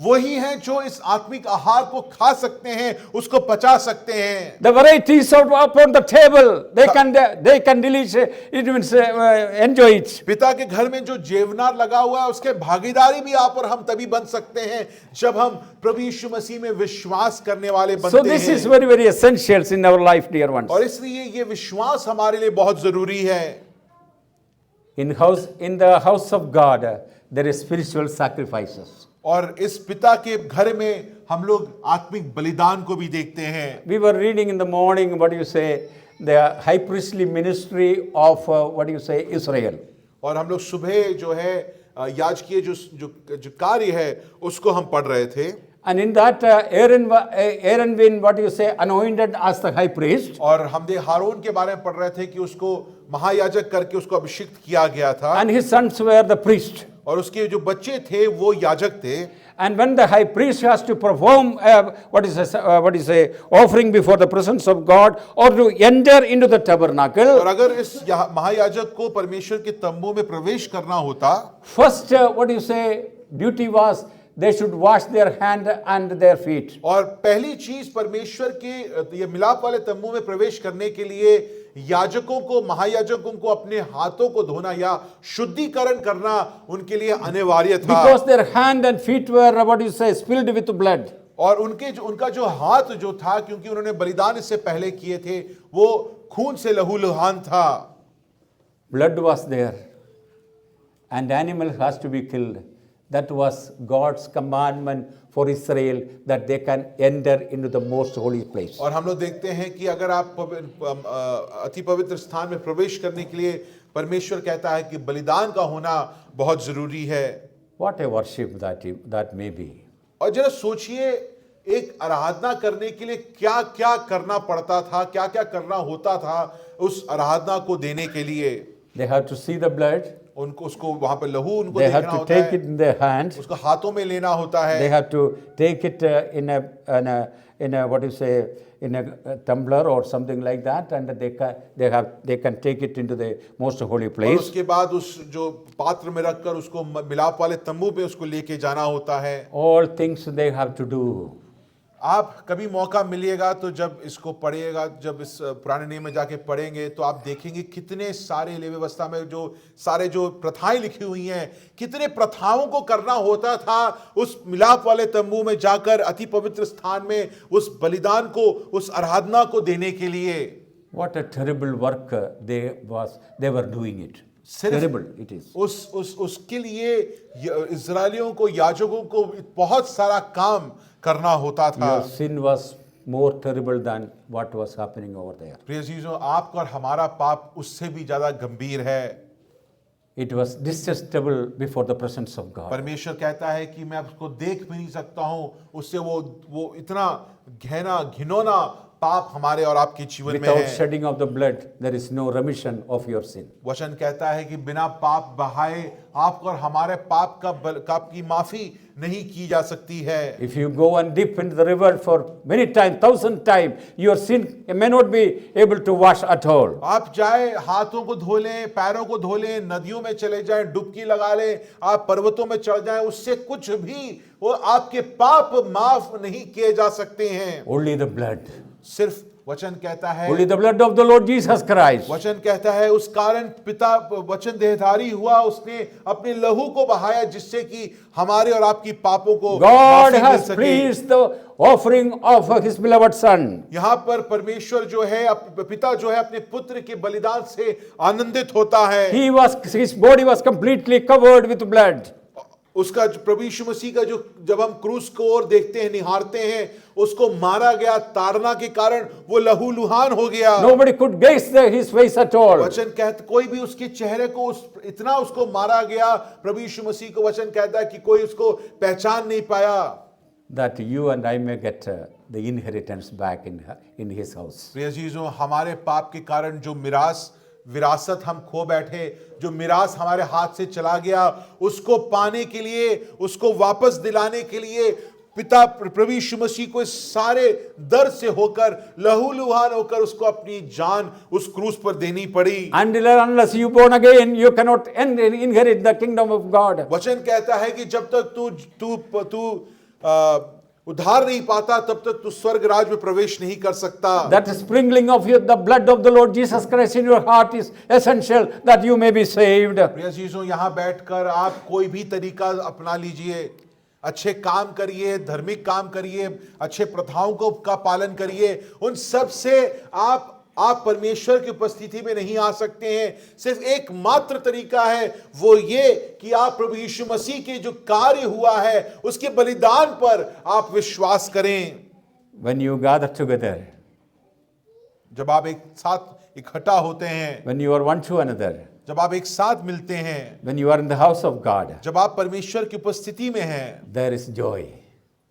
वही हैं जो इस आत्मिक आहार को खा सकते हैं, उसको पचा सकते हैं। The varieties out upon the table, they can delicious, it means enjoy it. पिता के घर में जो जेवनार लगा हुआ है उसके भागीदारी भी आप और हम तभी बन सकते हैं जब हम प्रभु यीशु मसीह में विश्वास करने वाले बनते So this is हैं। very, very essential in our life, dear ones. और इसलिए ये विश्वास हमारे लिए बहुत जरूरी है। In the house of God, there is spiritual sacrifices. और इस पिता के घर में हम लोग आत्मिक बलिदान को भी देखते हैं। We were reading in the morning, what do you say, the high priestly ministry of Israel. और हम लोग सुबह जो है याजकीय जो कार्य है उसको हम पढ़ रहे थे। And in that, Aaron been, anointed as the high priest. और हमने हारून के बारे में पढ़ रहे थे कि उसको महायाजक करके उसको अभिषिक्त किया गया था। And his sons were the priest. और उसके जो बच्चे थे वो याजक थे। And when the high priest has to perform offering before the presence of God or to enter into the tabernacle, और अगर इस महायाजक को परमेश्वर के तंबू में प्रवेश करना होता, first duty was they should wash their hand and their feet. और पहली चीज परमेश्वर के ये मिलाप वाले तंबू में प्रवेश करने के लिए याजकों को, महायाजकों को अपने हाथों को धोना या शुद्धिकरण करना उनके लिए अनिवार्य था। Because their hand and feet were spilled with blood. और उनका जो हाथ जो था, क्योंकि उन्होंने बलिदान इससे पहले किए थे, वो खून से लहूलुहान था। Blood was there and animal has to be killed. That was God's commandment for Israel that they can enter into the most holy place. और हम लोग देखते हैं कि अगर आप अति पवित्र स्थान में प्रवेश करने के लिए परमेश्वर कहता है कि बलिदान का होना बहुत जरूरी है। What a worship that may be. और जरा सोचिए, एक आराधना करने के लिए क्या क्या करना पड़ता था, क्या क्या करना होता था उस आराधना को देने के लिए। They have to see the blood. उसको वहां पर लहू उनको They देखना have to होता है। take it in their hands. उसको हाथों में लेना होता है। They have to take it in a in a tumbler or something like that, and they can take it into the most holy और place. उसके बाद उस जो पात्र में रखकर उसको मिलाप वाले तंबू पे उसको लेके जाना होता है। All things they have to do. आप कभी मौका मिलिएगा तो जब इसको पढ़िएगा, जब इस पुराने नियम में जाके पढ़ेंगे तो आप देखेंगे कितने सारे लेवी व्यवस्था में जो सारे जो प्रथाएं लिखी हुई हैं, कितने प्रथाओं को करना होता था उस मिलाप वाले तंबू में जाकर अति पवित्र स्थान में उस बलिदान को, उस आराधना को देने के लिए। What a terrible work they were doing it. Terrible it is. उसके लिए इजरायलियों को, याजकों को बहुत सारा काम करना होता था। Your sin was more terrible than what was happening over there. प्रिय चीजों, आपका और हमारा पाप उससे भी ज्यादा गंभीर है। It was detestable before the presence of God. परमेश्वर कहता है कि मैं उसको देख भी नहीं सकता हूं, उससे वो इतना घिनौना पाप हमारे और आपके जीवन में है। Without shedding of the blood, there is no remission of your sin. वचन कहता है कि बिना पाप बहाए आपको और हमारे पाप की माफी नहीं की जा सकती है। If you go and dip into the river for many times, 1,000 times, your sin may not be able to wash at all. आप जाए, हाथों को धो लें, पैरों को धो लें, नदियों में चले जाएं, डुबकी लगा लें, आप पर्वतों में चढ़ जाएं, उससे कुछ भी वो आपके पाप माफ नहीं किए जा सकते हैं। Only the blood. सिर्फ वचन कहता है, Only the blood of the Lord Jesus Christ. वचन कहता है उस कारण पिता वचन देहधारी हुआ, उसने अपने लहू को बहाया जिससे कि हमारे और आपकी पापों को God माफी मिल has सके। pleased the offering of his beloved son. यहाँ पर परमेश्वर जो है, पिता जो है अपने पुत्र के बलिदान से आनंदित होता है। His body was completely covered with blood. उसका प्रभु यीशु मसीह का जो जब हम क्रूस को ओर देखते हैं, निहारते हैं, उसको मारा गया, ताड़ना के कारण वो लहूलुहान हो गया। Nobody could gaze his face at all. वचन कहता, कोई भी उसके चेहरे को इतना उसको मारा गया, प्रभु यीशु मसीह को वचन कहता है कि कोई उसको पहचान नहीं पाया। That you and I may get the inheritance back in his house. प्रिय चीजों, हमारे पाप के कारण जो विरासत हम खो बैठे, जो मिरास हमारे हाथ से चला गया, उसको पाने के लिए, उसको वापस दिलाने के लिए पिता प्रभु यीशु मसीह को इस सारे दर्द से होकर, लहूलुहान होकर उसको अपनी जान उस क्रूस पर देनी पड़ी। Unless you born again, you cannot inherit the kingdom of God. वचन कहता है कि जब तक तू उद्धार नहीं पाता तब तक तू स्वर्ग राज में प्रवेश नहीं कर सकता। That sprinkling of the blood of the Lord Jesus Christ in your heart is essential that you may be saved. प्रिय चीजों, यहाँ बैठकर आप कोई भी तरीका अपना लीजिए, अच्छे काम करिए, धार्मिक काम करिए, अच्छे प्रथाओं का पालन करिए, उन सब से आप परमेश्वर की उपस्थिति में नहीं आ सकते हैं। सिर्फ एकमात्र तरीका है, वो ये कि आप प्रभु यीशु मसीह के जो कार्य हुआ है उसके बलिदान पर आप विश्वास करें। When you gather together, जब आप एक साथ इकट्ठा होते हैं, when you are one to another, जब आप एक साथ मिलते हैं, when you are in the house of God, जब आप परमेश्वर की उपस्थिति में हैं, there is joy.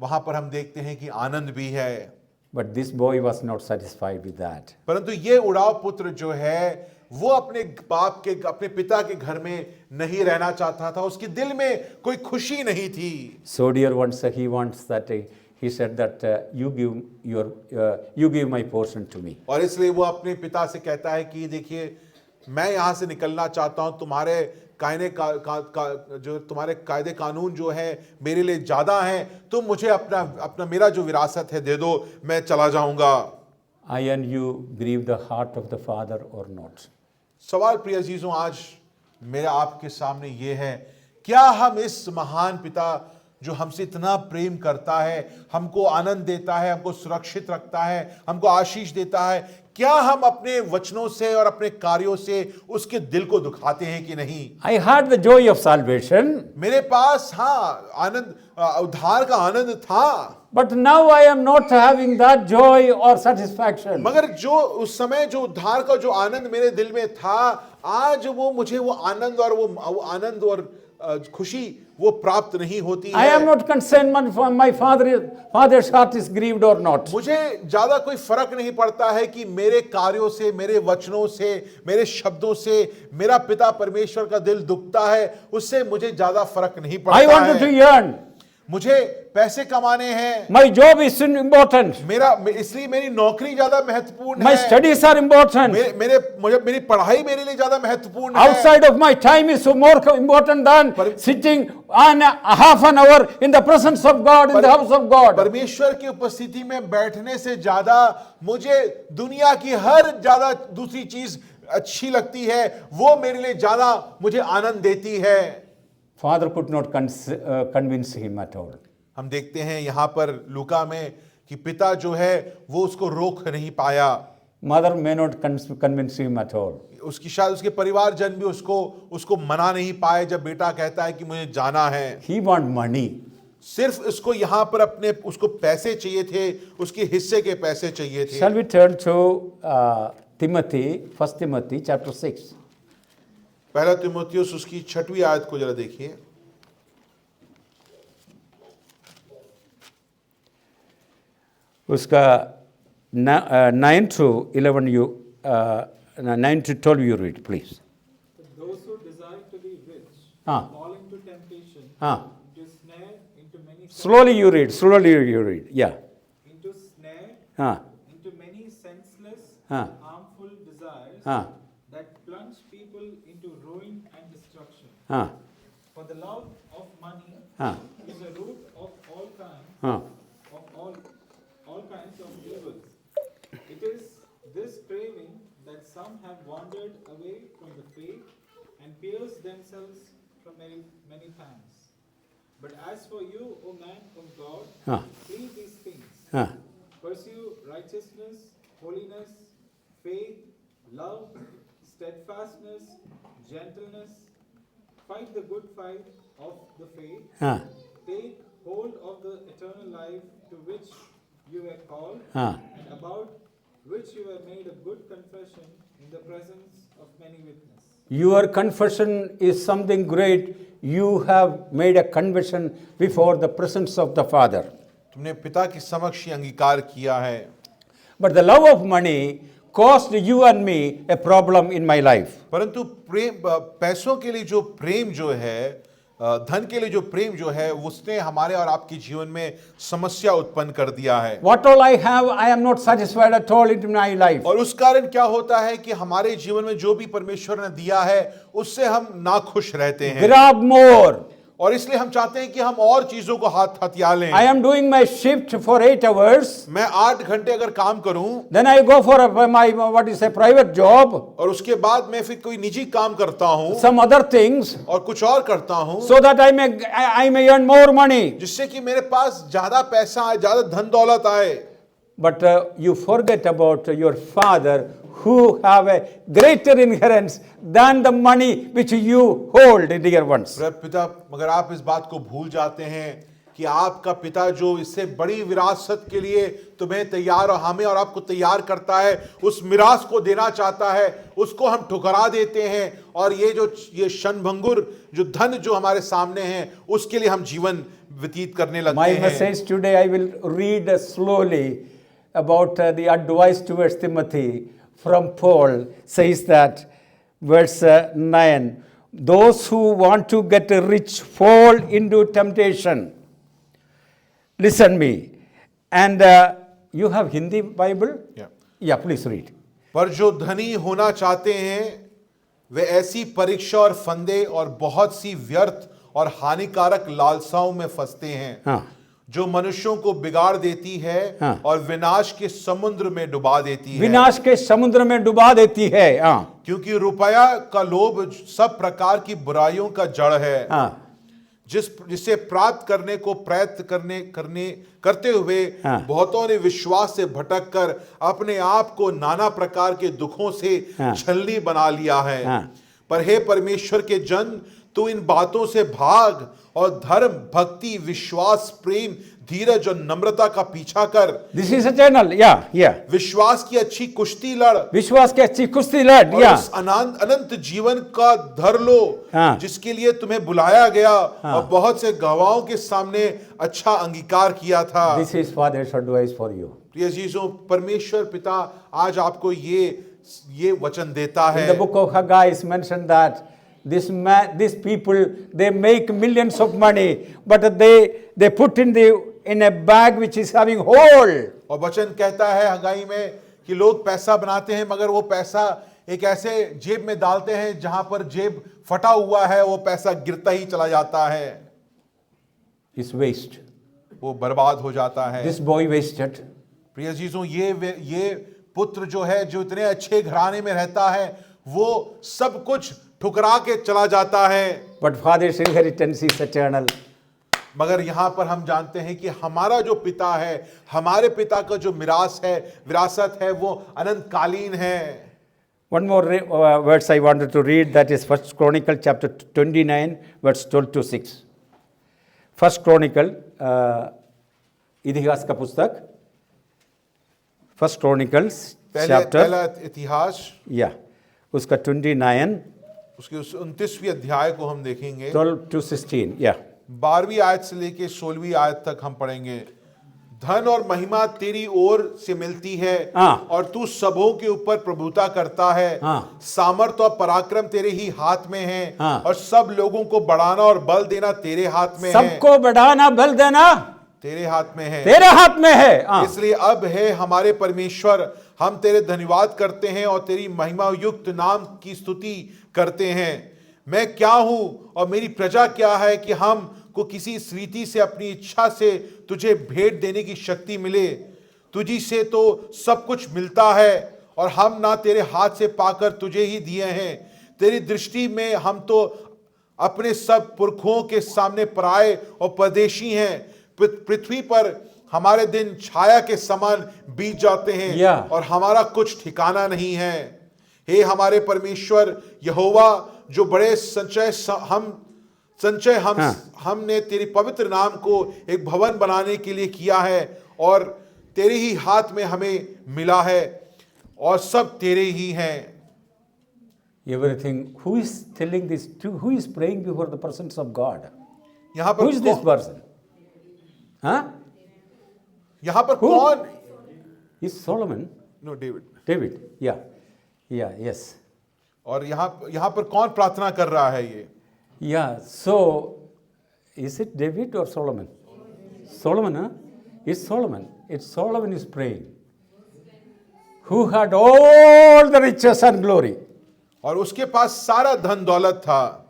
वहां पर हम देखते हैं कि आनंद भी है। But this boy was not satisfied with that. परंतु ये उड़ाव पुत्र जो है वो अपने अपने पिता के घर में नहीं रहना चाहता था, उसके दिल में कोई खुशी नहीं थी। So dear ones, he wants that he said that you give my portion to me. और इसलिए वो अपने पिता से कहता है कि देखिए, मैं यहाँ से निकलना चाहता हूँ, तुम्हारे जो तुम्हारे कायदे कानून जो है मेरे लिए ज्यादा हैं, तुम मुझे अपना मेरा जो विरासत है दे दो, मैं चला जाऊंगा। I and you grieve the heart of the Father or not? सवाल प्रिय अजीजों आज मेरा आपके सामने ये है, क्या हम इस महान पिता जो हमसे इतना प्रेम करता है, हमको आनंद देता है, हमको सुरक्षित रखता है, हमको आशीष देता है, क्या हम अपने वचनों से और अपने कार्यों से उसके दिल को दुखाते हैं कि नहीं? I had the joy of salvation. मेरे पास आनंद, उद्धार का आनंद था। But now I am not having that joy or satisfaction. मगर जो उस समय जो उद्धार का जो आनंद मेरे दिल में था, आज वो मुझे वो आनंद और खुशी वो प्राप्त नहीं होती है। I am not concerned my father's heart is grieved or not. मुझे ज्यादा कोई फर्क नहीं पड़ता है कि मेरे कार्यों से, मेरे वचनों से, मेरे शब्दों से मेरा पिता परमेश्वर का दिल दुखता है, उससे मुझे ज्यादा फर्क नहीं पड़ता I wanted to earn. मुझे पैसे कमाने हैं। My job is important. इसलिए मेरी नौकरी ज्यादा महत्वपूर्ण My है। studies are important. मेरी पढ़ाई मेरे लिए ज्यादा महत्वपूर्ण है। Outside of my time is more important than sitting on half an hour in the presence of God, in the house of God. परमेश्वर की उपस्थिति में बैठने से ज्यादा मुझे दुनिया की हर ज्यादा दूसरी चीज अच्छी लगती है, वो मेरे लिए ज्यादा मुझे आनंद देती है। Father could not convince him at all. हम देखते हैं यहाँ पर लूका में कि पिता जो है वो उसको रोक नहीं पाया। Mother may not convince him at all. उसकी शायद उसके परिवारजन भी उसको मना नहीं पाए जब बेटा कहता है कि मुझे जाना है। He want money. सिर्फ उसको यहाँ पर उसको पैसे चाहिए थे, उसके हिस्से के पैसे चाहिए थे। Shall we turn to Timothy, 1 Timothy chapter 6. पहला तीमुथियुस उसकी 6वीं आयत को जरा देखिए। उसका 9 to 12 you read, please. Those who desire to be rich fall into temptation, into snare, into many Slowly you read. Yeah. into snare, into many senseless, harmful desires that plunge people into ruin and destruction. For the love of money is a root of all kinds all kinds of evils. It is this craving that some have wandered away from the faith and pierced themselves from many pangs. But as for you, O man of God, flee these things. Pursue righteousness, holiness, faith, love, steadfastness, gentleness. Fight the good fight of the faith. Take hold of the eternal life to which you were called, and about which you were made a good confession in the presence of many witnesses. Your confession is something great. You have made a confession before the presence of the Father. तुमने पिता की समक्ष अंगीकार किया है। But the love of money caused you and me a problem in my life. परंतु पैसों के लिए जो प्रेम जो है, धन के लिए जो प्रेम जो है, उसने हमारे और आपके जीवन में समस्या उत्पन्न कर दिया है। What all I have, I am not satisfied at all in my life. और उस कारण क्या होता है कि हमारे जीवन में जो भी परमेश्वर ने दिया है उससे हम नाखुश रहते हैं। Grab more. और इसलिए हम चाहते हैं कि हम और चीजों को हथिया लें। I am doing my shift for 8 hours. मैं 8 घंटे अगर काम करूं Then I go for my what is a private job, और उसके बाद मैं फिर कोई निजी काम करता हूं some other things, और कुछ और करता हूं, so that I may earn more money. जिससे कि मेरे पास ज्यादा पैसा आए, ज्यादा धन दौलत आए। But you forget about your father who have a greater inheritance than the money which you hold, dear ones. पिता, मगर आप इस बात को भूल जाते हैं कि आपका पिता जो इससे बड़ी विरासत के लिए तुम्हें तैयार और हमें और आपको तैयार करता है, उस मिरास को देना चाहता है, उसको हम ठुकरा देते हैं और ये क्षणभंगुर जो धन जो हमारे सामने है उसके लिए हम जीवन व्यतीत करने लगते My हैं। message today I will read slowly about the advice towards Timothy from Paul. Says that verse 9, those who want to get rich fall into temptation. Listen me. And you have Hindi Bible? Yeah. Yeah, please read. पर जो धनी होना चाहते हैं वे ऐसी परीक्षा और फंदे और बहुत सी व्यर्थ और हानिकारक लालसाओं में फंसते हैं, हाँ। जो मनुष्यों को बिगाड़ देती है, हाँ। और विनाश के समुद्र में डुबा देती है। विनाश के समुद्र में डुबा देती है। हाँ। क्योंकि रुपया का लोभ सब प्रकार की बुराइयों का जड़ है। हाँ। जिसे प्राप्त करने को प्रयत्न करते हुए हाँ। बहुतों ने विश्वास से भटक कर अपने आप को नाना प्रकार के दुखों से हाँ। छलनी बना लिया है। हाँ। पर हे परमेश्वर के जन, तू इन बातों से भाग और धर्म, भक्ति, विश्वास, प्रेम, धीरज और नम्रता का पीछा कर। This is eternal. Yeah. विश्वास की अच्छी कुश्ती लड़, विश्वास की अच्छी कुश्ती लड़। और उस अनंत जीवन का धर लो, हाँ। जिसके लिए तुम्हें बुलाया गया, और बहुत से गवाहों के सामने अच्छा अंगीकार किया था। This is Father's advice for you. प्रिय अजीजों, परमेश्वर पिता आज आपको ये वचन देता है। In the book of Haggai is mentioned that these people, they make millions of money, but they put in a bag which is having hole. और वचन कहता है हगाई में कि लोग पैसा बनाते हैं, मगर वो पैसा एक ऐसे जेब में डालते हैं जहां पर जेब फटा हुआ है, वो पैसा गिरता ही चला जाता है, It's waste. वो बर्बाद हो जाता है। This boy wasted. प्रिय अजीजों, ये पुत्र जो है, जो इतने अच्छे घराने में रहता है, वो सब कुछ ठुकरा के चला जाता है। But father's inheritance is eternal. मगर यहां पर हम जानते हैं कि हमारा जो पिता है, हमारे पिता का जो विरासत है, वो अनंतकालीन है। One more verse I wanted to read, that is 1 Chronicle chapter 29 verse 12 to 6. 1 Chronicle इतिहास का पुस्तक, 1 Chronicles chapter पहला इतिहास, उसका 29 उसके 29वीं अध्याय को हम देखेंगे। 12 to 16. 12वीं आयत से लेके 16वीं आयत तक हम पढ़ेंगे। धन और महिमा तेरी ओर से मिलती है, और तू सबों के ऊपर प्रभुता करता है। सामर्थ और पराक्रम तेरे ही हाथ में है, और सब लोगों को बढ़ाना और बल देना तेरे हाथ में है। सबको बढ़ाना, बल देना तेरे हाथ में है, तेरे हाथ में है। इसलिए अब है हमारे परमेश्वर, हम तेरे धन्यवाद करते हैं और तेरी महिमा युक्त नाम की स्तुति करते हैं। मैं क्या हूं और मेरी प्रजा क्या है कि हम को किसी स्त्रीति से अपनी इच्छा से तुझे भेंट देने की शक्ति मिले। तुझी से तो सब कुछ मिलता है, और हम ना तेरे हाथ से पाकर तुझे ही दिए हैं। तेरी दृष्टि में हम तो अपने सब पुरखों के सामने पराए और परदेशी हैं। पृथ्वी पर हमारे दिन छाया के समान बीत जाते हैं, और हमारा कुछ ठिकाना नहीं है। हे हमारे परमेश्वर यहोवा, जो बड़े हमने तेरी पवित्र नाम को एक भवन बनाने के लिए किया है, और तेरे ही हाथ में हमें मिला है, और सब तेरे ही हैं। Everything. Who is telling this? Who is praying before the presence of God? यहाँ पर Who is this person? यहाँ पर कौन? Is Solomon? No, David. David. Yes. और यहाँ पर कौन प्रार्थना कर रहा है ये? So is it David or Solomon? Solomon, It's Solomon. It's Solomon is praying. Who had all the riches and glory. और उसके पास सारा धन दौलत था,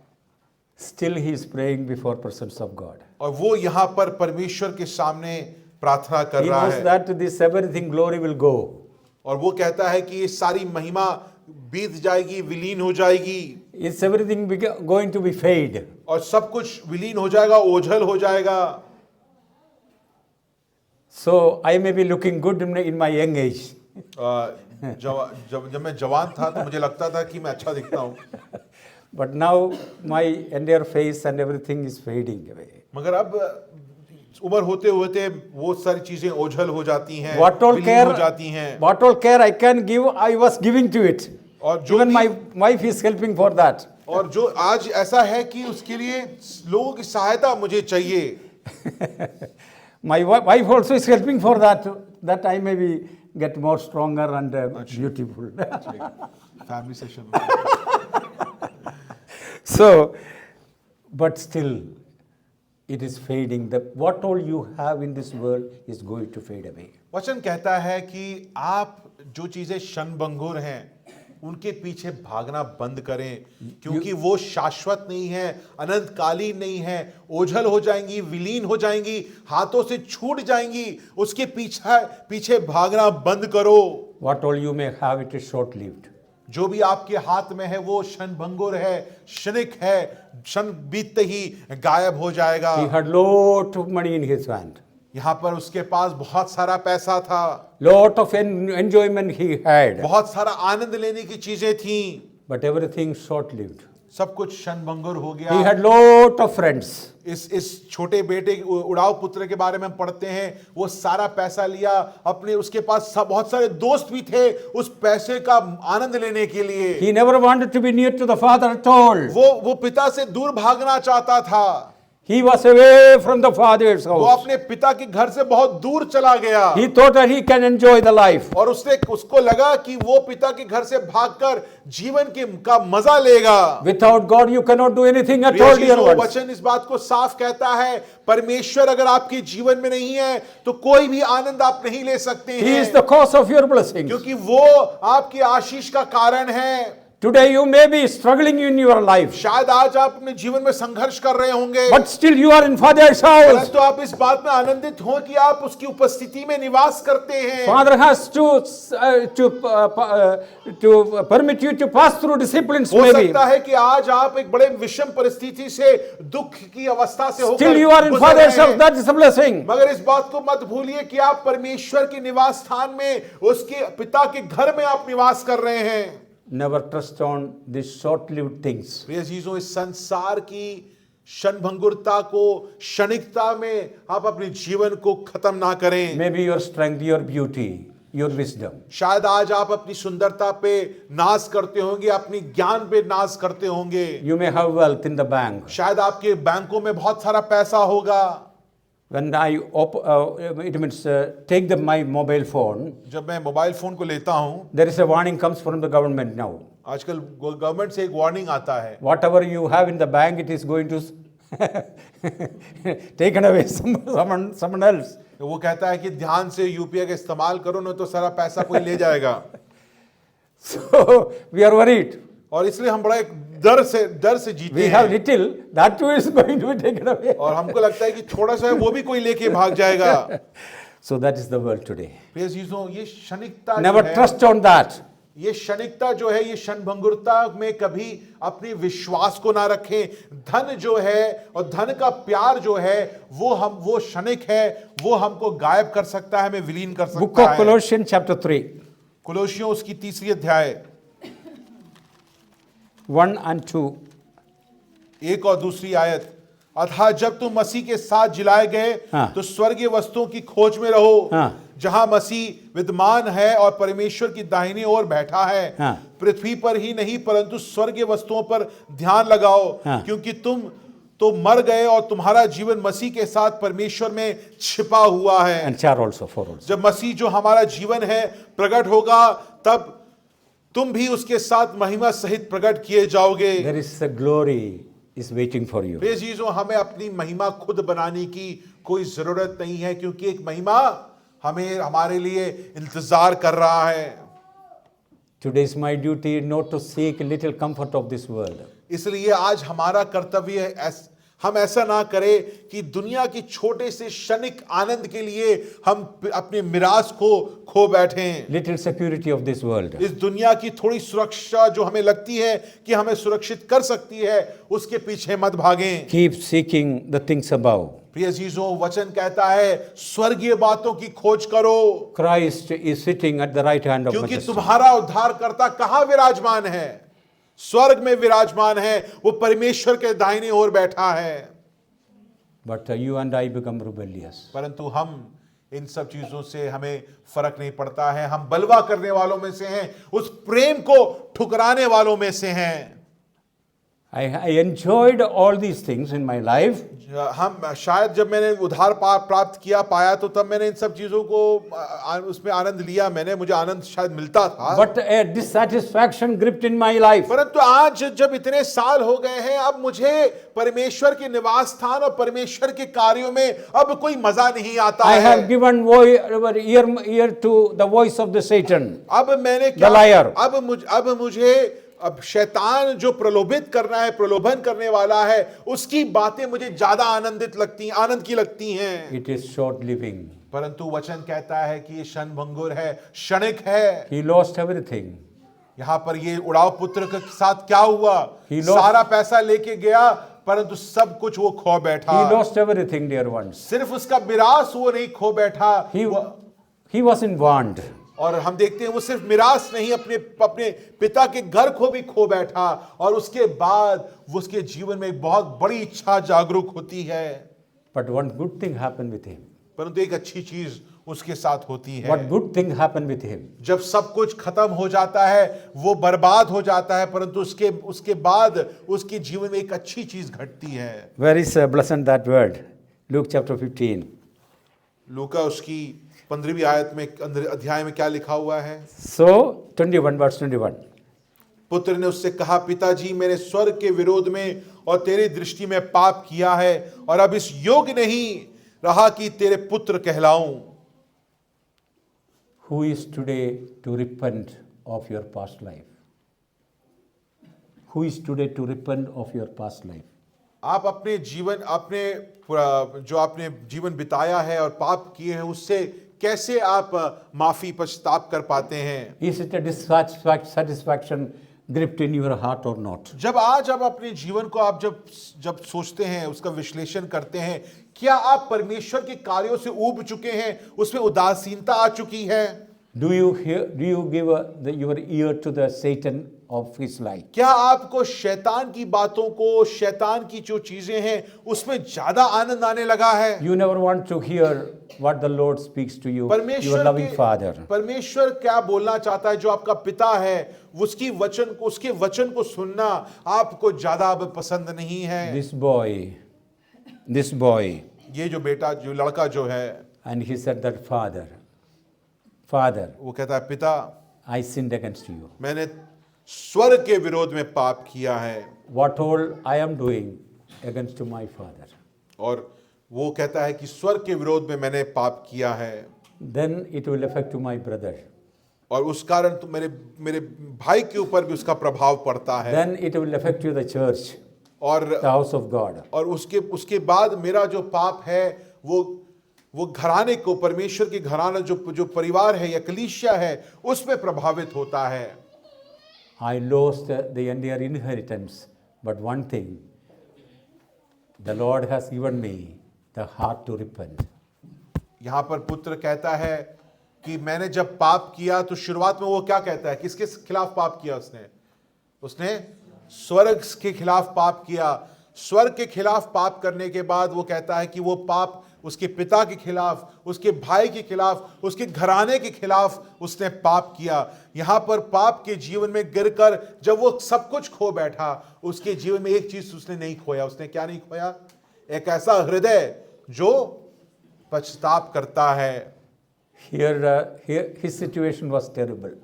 Still he is praying before presence of God. और वो यहाँ पर परमेश्वर के सामने प्रार्थना कर He रहा knows है that this everything glory will go. और वो कहता है कि ये सारी महिमा बीत जाएगी, विलीन हो जाएगी It's everything going to be fade. और सब कुछ विलीन हो जाएगा, ओझल हो जाएगा। So I may be looking good in my young age. जब मैं जवान था तो मुझे लगता था कि मैं अच्छा दिखता हूँ, But now my entire face and everything is fading away. मगर अब उम्र होते होते वो सारी चीजें ओझल हो जाती हैं, What all विलीन हो care, जाती हैं। what all care I can give, I was giving to it. और जो Even भी- my wife is helping for that. और जो आज ऐसा है कि उसके लिए लोगों की सहायता मुझे चाहिए, My wife also is helping for that, that I may be get more stronger and beautiful. Family session. So, but still, it is fading. What all you have in this world is going to fade away. वचन कहता है कि आप जो चीजें क्षणभंगुर हैं उनके पीछे भागना बंद करें, क्योंकि वो शाश्वत नहीं है, अनंतकालीन नहीं है, ओझल हो जाएंगी, विलीन हो जाएंगी, हाथों से छूट जाएंगी। उसके पीछे भागना बंद करो। What all you may have, it is short-lived. जो भी आपके हाथ में है वो क्षणभंगुर है, क्षणिक है, क्षण बीतते ही गायब हो जाएगा। He had lot of money in his hand. यहाँ पर उसके पास बहुत सारा पैसा था, Lot of enjoyment he had. बहुत सारा आनंद लेने की चीजें थी, But everything short-lived. सब कुछ क्षणभंगुर हो He गया। had lot of friends. इस छोटे बेटे उड़ाव पुत्र के बारे में हम पढ़ते हैं, वो सारा पैसा लिया अपने, उसके पास बहुत सारे दोस्त भी थे उस पैसे का आनंद लेने के लिए। He never wanted to be near to the father at all. वो पिता से दूर भागना चाहता था, He was away from the father's वो house. अपने पिता के घर से बहुत दूर चला गया He thought that he can enjoy the life. और उसको लगा कि वो पिता के घर से भागकर जीवन का मजा लेगा। Without God, you cannot do anything at प्रिय all, dear चीजों, ones. वचन इस बात को साफ कहता है, परमेश्वर अगर आपके जीवन में नहीं है तो कोई भी आनंद आप नहीं ले सकते He is हैं, the cause of your blessings. क्योंकि वो आपकी आशीष का कारण है। Today you may be struggling in your life, शायद आज आप अपने जीवन में संघर्ष कर रहे होंगे, but still you are in Father's house. परंतु आप इस बात में आनंदित हो कि आप उसकी उपस्थिति में निवास करते हैं। Father has to permit you to pass through disciplines, हो maybe. सकता है कि आज आप एक बड़े विषम परिस्थिति से, दुख की अवस्था से होकर Still you are in गुजर Father's रहे house. हैं। That is a blessing. मगर इस बात को मत भूलिए कि आप परमेश्वर के निवास स्थान में, उसके पिता के घर में आप निवास कर रहे हैं। Never trust on these short-lived things. प्रिय चीजों, इस संसार की क्षणभंगुरता को, क्षणिकता में आप अपने जीवन को खत्म ना करें। Maybe your strength, your beauty, your wisdom. शायद आज आप अपनी सुंदरता पे नाज करते होंगे, अपनी ज्ञान पे नाज करते होंगे। You may have wealth in the bank. शायद आपके बैंकों में बहुत सारा पैसा होगा। When I it means take my mobile phone, जब मैं मोबाइल फोन को लेता हूं, there is a warning comes from the government now. आजकल गवर्नमेंट से एक वार्निंग आता है, Whatever you have in the bank, it is going to taken away someone else. वो कहता है कि ध्यान से यूपीआई का इस्तेमाल करो, ना तो सारा पैसा कोई ले जाएगा। So we are worried. और इसलिए हम बड़ा एक डर से जीते We have हैं, little, that too is going to be taken away. और हमको लगता है कि थोड़ा सा है वो भी कोई लेके भाग जाएगा। So that is the world today. प्रिय चीजों, ये क्षणिकता जो Never है, trust on that. ये क्षणिकता जो है, ये क्षणभंगुरता में कभी अपने विश्वास को ना रखें। धन जो है और धन का प्यार जो है वो क्षणिक है, वो हमको गायब कर सकता है, हमें विलीन कर Book सकता of है। Colossians chapter 3, कुलोसियों उसकी 3री अध्याय 1 and 2. 1 और 2 आयत। अतः जब तुम मसीह के साथ जिलाए गए हाँ। तो स्वर्गीय वस्तुओं की खोज में रहो, हाँ। जहां मसीह विद्यमान है और परमेश्वर की दाहिनी ओर बैठा है। हाँ। पृथ्वी पर ही नहीं परंतु स्वर्गीय वस्तुओं पर ध्यान लगाओ, हाँ। क्योंकि तुम तो मर गए और तुम्हारा जीवन मसीह के साथ परमेश्वर में छिपा हुआ है। And 4 also, 4 also. जब मसीह जो हमारा जीवन है प्रकट होगा, तब तुम भी उसके साथ महिमा सहित प्रकट किए जाओगे। There is a glory is waiting for you. प्रिय चीजों, हमें अपनी महिमा खुद बनाने की कोई जरूरत नहीं है, क्योंकि एक महिमा हमें हमारे लिए इंतजार कर रहा है। Today is my duty not to seek little comfort of this world. इसलिए आज हमारा कर्तव्य है हम ऐसा ना करें कि दुनिया की छोटे से क्षणिक आनंद के लिए हम अपने मिराज को खो बैठें। Little security of this world. इस दुनिया की थोड़ी सुरक्षा जो हमें लगती है कि हमें सुरक्षित कर सकती है, उसके पीछे मत भागें। Keep seeking the things above. प्रिय जीजो, वचन कहता है स्वर्गीय बातों की खोज करो, Christ is sitting at the right hand of क्योंकि majesty. तुम्हारा उद्धारकर्ता कहाँ विराजमान है? स्वर्ग में विराजमान है, वो परमेश्वर के दाहिने ओर बैठा है। But you and I become rebellious. परंतु हम इन सब चीजों से हमें फर्क नहीं पड़ता है, हम बलवा करने वालों में से हैं, उस प्रेम को ठुकराने वालों में से हैं। I enjoyed all these things in my life, हम शायद जब मैंने उद्धार प्राप्त किया पाया तो तब मैंने इन सब चीजों को उसमें आनंद लिया, मुझे आनंद शायद मिलता था। but a dissatisfaction gripped in my life. परंतु आज जब इतने साल हो गए हैं, अब मुझे परमेश्वर के निवास स्थान और परमेश्वर के कार्यों में अब कोई मजा नहीं आता I है। have given ear to the voice of the Satan. अब मैंने The liar. अब शैतान जो प्रलोभित करना है, प्रलोभन करने वाला है, उसकी बातें मुझे ज्यादा आनंद की लगती हैं। It is short living. परंतु वचन कहता है कि ये क्षणभंगुर है, क्षणिक है। He lost everything. यहाँ पर ये उड़ाव पुत्र के साथ क्या हुआ? lost- सारा पैसा लेके गया, परंतु सब कुछ वो खो बैठा। He lost everything, dear ones. सिर्फ उसका मिरास वो नहीं खो बैठा, He was in want. और हम देखते हैं वो सिर्फ मिरास नहीं, अपने पिता के घर को भी खो बैठा, और उसके बाद उसके जीवन में एक बहुत बड़ी इच्छा जागरूक होती है। But one good thing happened with him. परंतु एक अच्छी चीज उसके साथ होती है। What good thing happened with him? जब सब कुछ खत्म हो जाता है, वो बर्बाद हो जाता है, परंतु उसके बाद उसके जीवन में एक अच्छी चीज घटती है। Where is blessed that word? Luke chapter 15. लूका उसकी 15वीं आयत में अध्याय में क्या लिखा हुआ है? So 21 verse 21. पुत्र ने उससे कहा, पिताजी, मैंने स्वर्ग के विरोध में और तेरी दृष्टि में पाप किया है, और अब इस योग्य नहीं रहा कि तेरे पुत्र कहलाऊं। Who is today to repent of your past life? Who is today to repent of your past life? आप अपने जो आपने जीवन बिताया है और पाप किए हैं, उससे कैसे आप माफी पश्चाताप कर पाते हैं? Is it a dissatisfaction gripped in your heart or not? जब आज आप अपने जीवन को आप जब सोचते हैं, उसका विश्लेषण करते हैं, क्या आप परमेश्वर के कार्यों से ऊब चुके हैं? उसमें उदासीनता आ चुकी है? Do you give your ear to the Satan of his life? क्या आपको शैतान की बातों को, शैतान की जो चीजें हैं, उसमें ज्यादा आनंद आने लगा है? You never want to hear what the Lord speaks to you, your loving Father. परमेश्वर क्या बोलना चाहता है, जो आपका पिता है, उसके वचन को सुनना आपको ज्यादा अब पसंद नहीं है। This boy, ये जो बेटा, जो लड़का जो है, and he said that Father, वो कहता है, पिता, I sinned against you. मैंने स्वर्ग के विरोध में पाप किया है। What all I am doing against my Father. और वो कहता है कि स्वर्ग के विरोध में मैंने पाप किया है। Then it will affect my brother. और उस कारण तो मेरे भाई के ऊपर भी उसका प्रभाव पड़ता है। Then it will affect you, the church, और the house of God. और उसके बाद मेरा जो पाप है, वो घराने को, परमेश्वर के घराना जो परिवार है या कलीसिया है, उसमें प्रभावित होता है। I lost the entire inheritance, but one thing, the Lord has given me the heart to repent. यहाँ पर पुत्र कहता है कि मैंने जब पाप किया, तो शुरुआत में वो क्या कहता है? किसके खिलाफ पाप किया उसने स्वर्ग के खिलाफ पाप किया। स्वर्ग के खिलाफ पाप करने के बाद वो कहता है कि वो पाप उसके पिता के खिलाफ, उसके भाई के खिलाफ, उसके घराने के खिलाफ उसने पाप किया। यहाँ पर पाप के जीवन में गिरकर जब वो सब कुछ खो बैठा, उसके जीवन में एक चीज उसने नहीं खोया। उसने क्या नहीं खोया? एक ऐसा हृदय जो पश्चाताप करता है। Here his situation was terrible.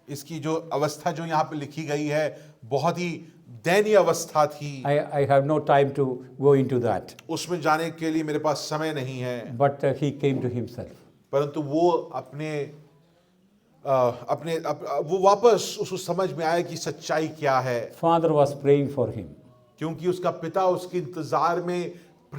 इसकी जो अवस्था जो यहाँ पे लिखी गई है, बहुत ही दयनीय अवस्था थी। I have no time to go into that. उसमें जाने के लिए मेरे पास समय नहीं है। But he came to himself. परंतु वो अपने वो वापस उसको समझ में आया कि सच्चाई क्या है, Father was praying for him. क्योंकि उसका पिता उसके इंतजार में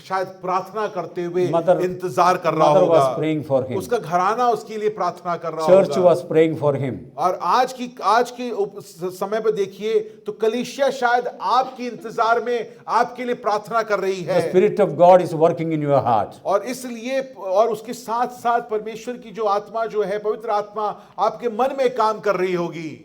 शायद प्रार्थना करते हुए Mother- इंतजार कर रहा mother होगा। was praying for him. उसका घराना उसके लिए प्रार्थना कर रहा Church होगा। was praying for him. और आज के समय पर देखिए तो कलीसिया शायद आपके इंतजार में आपके लिए प्रार्थना कर रही The है, Spirit of God is working in your heart. और इसलिए और उसके साथ साथ परमेश्वर की जो आत्मा जो है, पवित्र आत्मा आपके मन में काम कर रही होगी।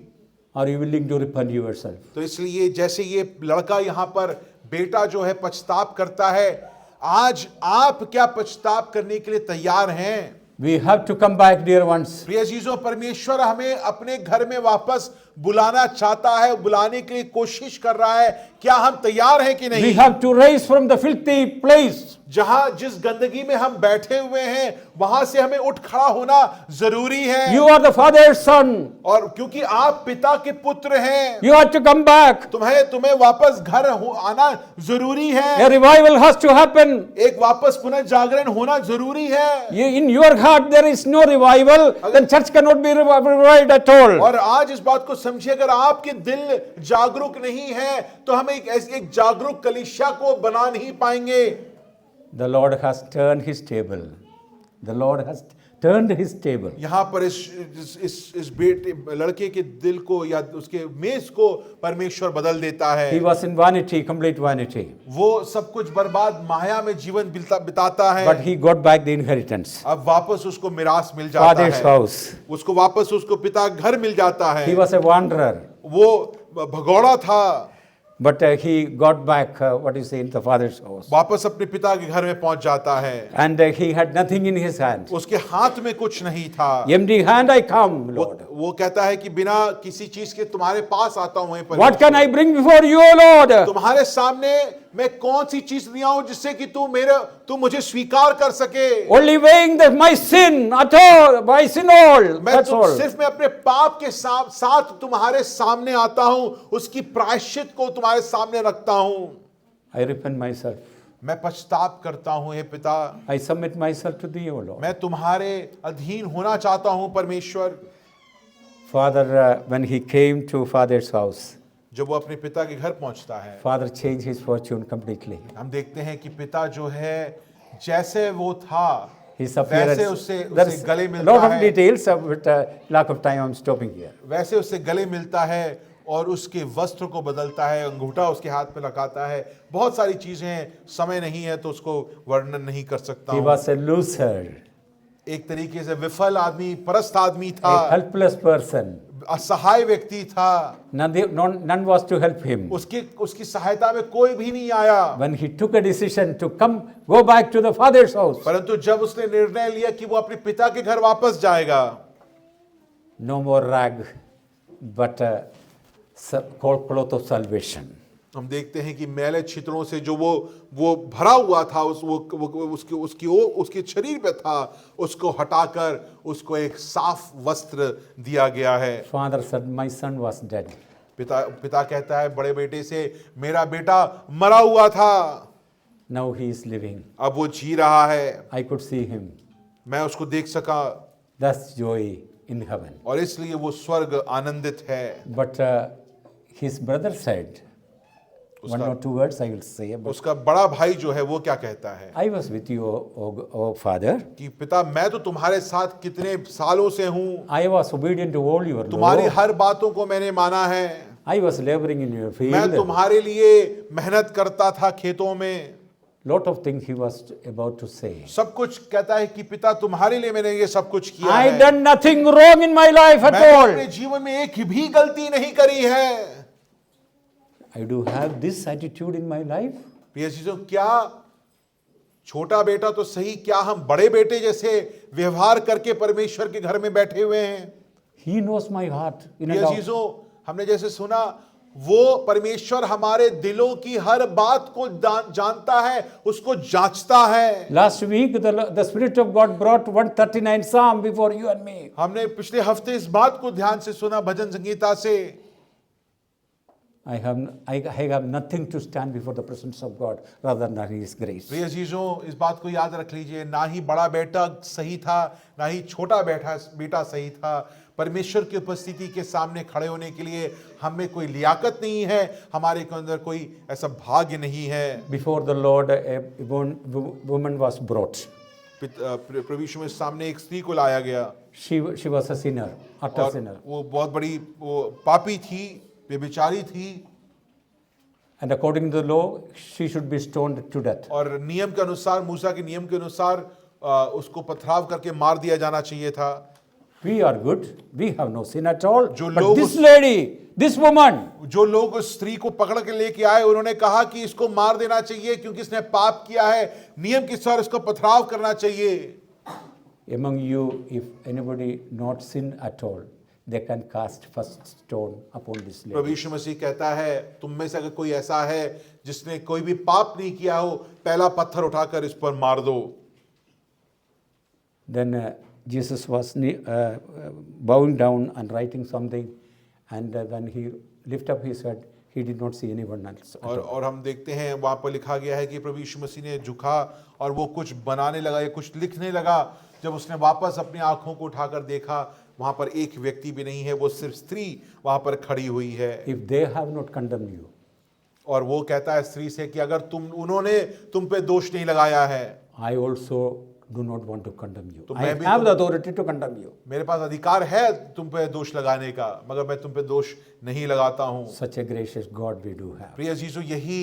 Are you willing to repent yourself? तो इसलिए जैसे ये लड़का यहाँ पर बेटा जो है पछताप करता है, आज आप क्या पछताप करने के लिए तैयार हैं? We have to come back, dear ones. प्रिय चीजों, परमेश्वर हमें अपने घर में वापस बुलाना चाहता है, बुलाने के लिए कोशिश कर रहा है। क्या हम तैयार हैं कि We नहीं? have to rise from the filthy place. जहां जिस गंदगी में हम बैठे हुए हैं वहां से हमें उठ खड़ा होना जरूरी है। You are the Father's son. और क्योंकि आप पिता के पुत्र हैं, You have to come back. तुम्हें वापस घर आना जरूरी A है। revival has to happen. एक वापस पुनर्जागरण होना जरूरी है। In your heart there is no revival, then church cannot be revived at all. और आज इस बात को समझिए, अगर आपके दिल जागरूक नहीं है तो हम एक जागरूक कलीसिया को बना नहीं पाएंगे। The Lord has turned his table. The Lord has turned his table. यहाँ पर इस बेटे लड़के के दिल को या उसके मेज को परमेश्वर बदल देता He है। was in vanity, complete vanity. वो सब कुछ बर्बाद माया में जीवन बिताता है, But he got back the inheritance. अब वापस उसको मिरास मिल जाता Father's है, house. उसको वापस उसको पिता घर मिल जाता है। He was a wanderer. वो भगौड़ा था, But he got back, what you say, in the Father's house. वापस अपने पिता के घर में पहुंच जाता है। And he had nothing in his hand. उसके हाथ में कुछ नहीं था। Empty hand I come, Lord. वो कहता है कि बिना किसी चीज के तुम्हारे पास आता हूं हे What can I परमेश्वर। bring before you, O Lord? तुम्हारे सामने मैं कौन सी चीज ले आऊं जिससे कि तू मुझे स्वीकार कर सके। Only weighing my sin at all, my sin all. That's all. सिर्फ मैं अपने पाप के साथ तुम्हारे सामने आता हूं, उसकी प्रायश्चित को तुम्हारे सामने रखता हूं। I repent myself. मैं पछताप करता हूं हे पिता, I submit myself to thee, O Lord. मैं तुम्हारे अधीन होना चाहता हूं परमेश्वर। Father, when he came to Father's house, जब वो अपने पिता के घर पहुंचता है, Father changed his fortune completely. हम देखते हैं कि पिता जो है जैसे वो था His appearance. वैसे उससे There's गले a मिलता lot of है, details, but lack of time, I'm stopping here. वैसे उससे गले मिलता है और उसके वस्त्र को बदलता है, अंगूठा उसके हाथ में लगाता है। बहुत सारी चीजें हैं, समय नहीं है तो उसको वर्णन नहीं कर सकता He हूं। was a loser, एक तरीके से विफल आदमी, परस्त आदमी a था, helpless person. असहाय व्यक्ति था। None was to help him. उसकी सहायता में कोई भी नहीं आया। When he took a decision to go back to the Father's house, परंतु जब उसने निर्णय लिया कि वो अपने पिता के घर वापस जाएगा, no more rag, but cloth of salvation. हम देखते हैं कि मैले छितरों से जो वो भरा हुआ था, उसके शरीर पे था, उसको हटाकर उसको एक साफ वस्त्र दिया गया है। Father said, my son was dead. पिता कहता है बड़े बेटे से, मेरा बेटा मरा हुआ था, Now he is living. अब वो जी रहा है, I could see him. मैं उसको देख सका, That's joy in heaven. और इसलिए वो स्वर्ग आनंदित है। But his brother said, one or two words I will say. But उसका बड़ा भाई जो है वो क्या कहता है I was with you, O Father. कि पिता मैं तो तुम्हारे साथ कितने सालों से हूं, I was obedient to all your तुम्हारी law. हर बातों को मैंने माना है, I was laboring in your मैं field. तुम्हारे लिए मेहनत करता था खेतों में। Lot of things he was about to say. सब कुछ कहता है कि पिता तुम्हारे लिए मैंने ये सब कुछ किया I है, done nothing wrong in my life at मैंने अपने all. जीवन में एक भी गलती नहीं करी है। I do have this attitude in my life. प्रिय चीजों, क्या छोटा बेटा तो सही, क्या हम बड़े बेटे जैसे व्यवहार करके परमेश्वर के घर में बैठे हुए हैं? He knows my heart in and प्रिय out. चीजों, हमने जैसे सुना, वो परमेश्वर हमारे दिलों की हर बात को जानता है, उसको जांचता है। Last week, the Spirit of God brought 139 Psalm before you and me. हमने पिछले हफ्ते इस बात को ध्यान से सुना भजन संगीता से I have nothing to stand before the presence of God rather than His grace. प्रिय अजीजों, इस बात को याद रख लीजिए, ना ही बड़ा बेटा सही था, ना ही छोटा बेटा सही था। परमेश्वर की उपस्थिति के सामने खड़े होने के लिए हम में कोई लियाकत नहीं है, हमारे के अंदर कोई ऐसा भाग्य नहीं है। Before the Lord, a woman was brought. प्रभु यीशु में सामने एक स्त्री को लाया गया। She was a sinner, utter और sinner. वो बहुत बड़ी पापी थी, व्यभिचारी थी। And according to the law, she should be stoned to death. और नियम के अनुसार, मूसा के नियम के अनुसार उसको पथराव करके मार दिया जाना चाहिए था। We are good. We have no sin at all. जो But लोग this lady, this woman, जो लोग उस स्त्री को पकड़ के लेके आए, उन्होंने कहा कि इसको मार देना चाहिए क्योंकि इसने पाप किया है, नियम के अनुसार इसको पथराव करना चाहिए। among you, if anybody not sin at all, they can cast first stone upon this Prabhu lady. यीशु मसीह कहता है, तुम में से अगर कोई ऐसा है जिसने कोई भी पाप नहीं किया हो, पहला पत्थर उठाकर इस पर मार दो। Then Jesus was bowing down and writing something, and when he lifted up his head, he did not see anyone else. और हम देखते हैं वहां पर लिखा गया है कि प्रभु यीशु मसीह ने झुका और वो कुछ बनाने लगा या कुछ लिखने लगा। जब उसने वापस अपनी आंखों को उठाकर देखा, वहां पर एक व्यक्ति भी नहीं है, वो सिर्फ स्त्री वहां पर खड़ी हुई है। If they have not condemned you, और वो कहता है स्त्री से कि अगर उन्होंने तुम पे दोष नहीं लगाया है, I also do not want to condemn you. तो I मैं भी have the authority to condemn you. मेरे पास अधिकार है तुम पे दोष लगाने का, मगर मैं तुम पे दोष नहीं लगाता हूं। Such a gracious God we do have. प्रिय जीसु, यही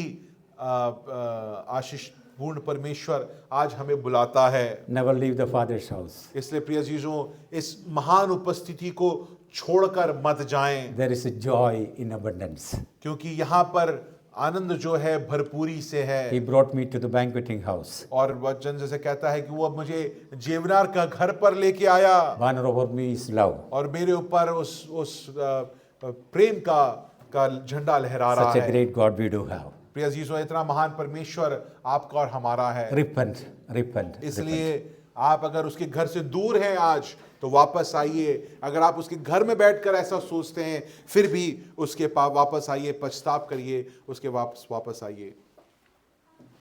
आशीष पूर्ण परमेश्वर आज हमें बुलाता है। Never leave the Father's house. इसलिए प्रिय जीसु, इस महान उपस्थिति को छोड़कर मत जाएं, There is a joy in abundance. क्योंकि यहाँ पर आनंद जो है भरपूरी से है। He brought me to the banqueting house. और वचन जैसे कहता है कि वो अब मुझे जेवनार का घर पर लेके आया, Banner over me is love. और मेरे ऊपर उस प्रेम का झंडा लहरा रहा Such a है। great God we do have. प्रिय अजीजों, इतना महान परमेश्वर आपका और हमारा है। Repent, repent. इसलिए आप अगर उसके घर से दूर हैं आज, तो वापस आइए। अगर आप उसके घर में बैठकर ऐसा सोचते हैं, फिर भी उसके पास वापस आइए, पछतावा करिए, उसके वापस आइए।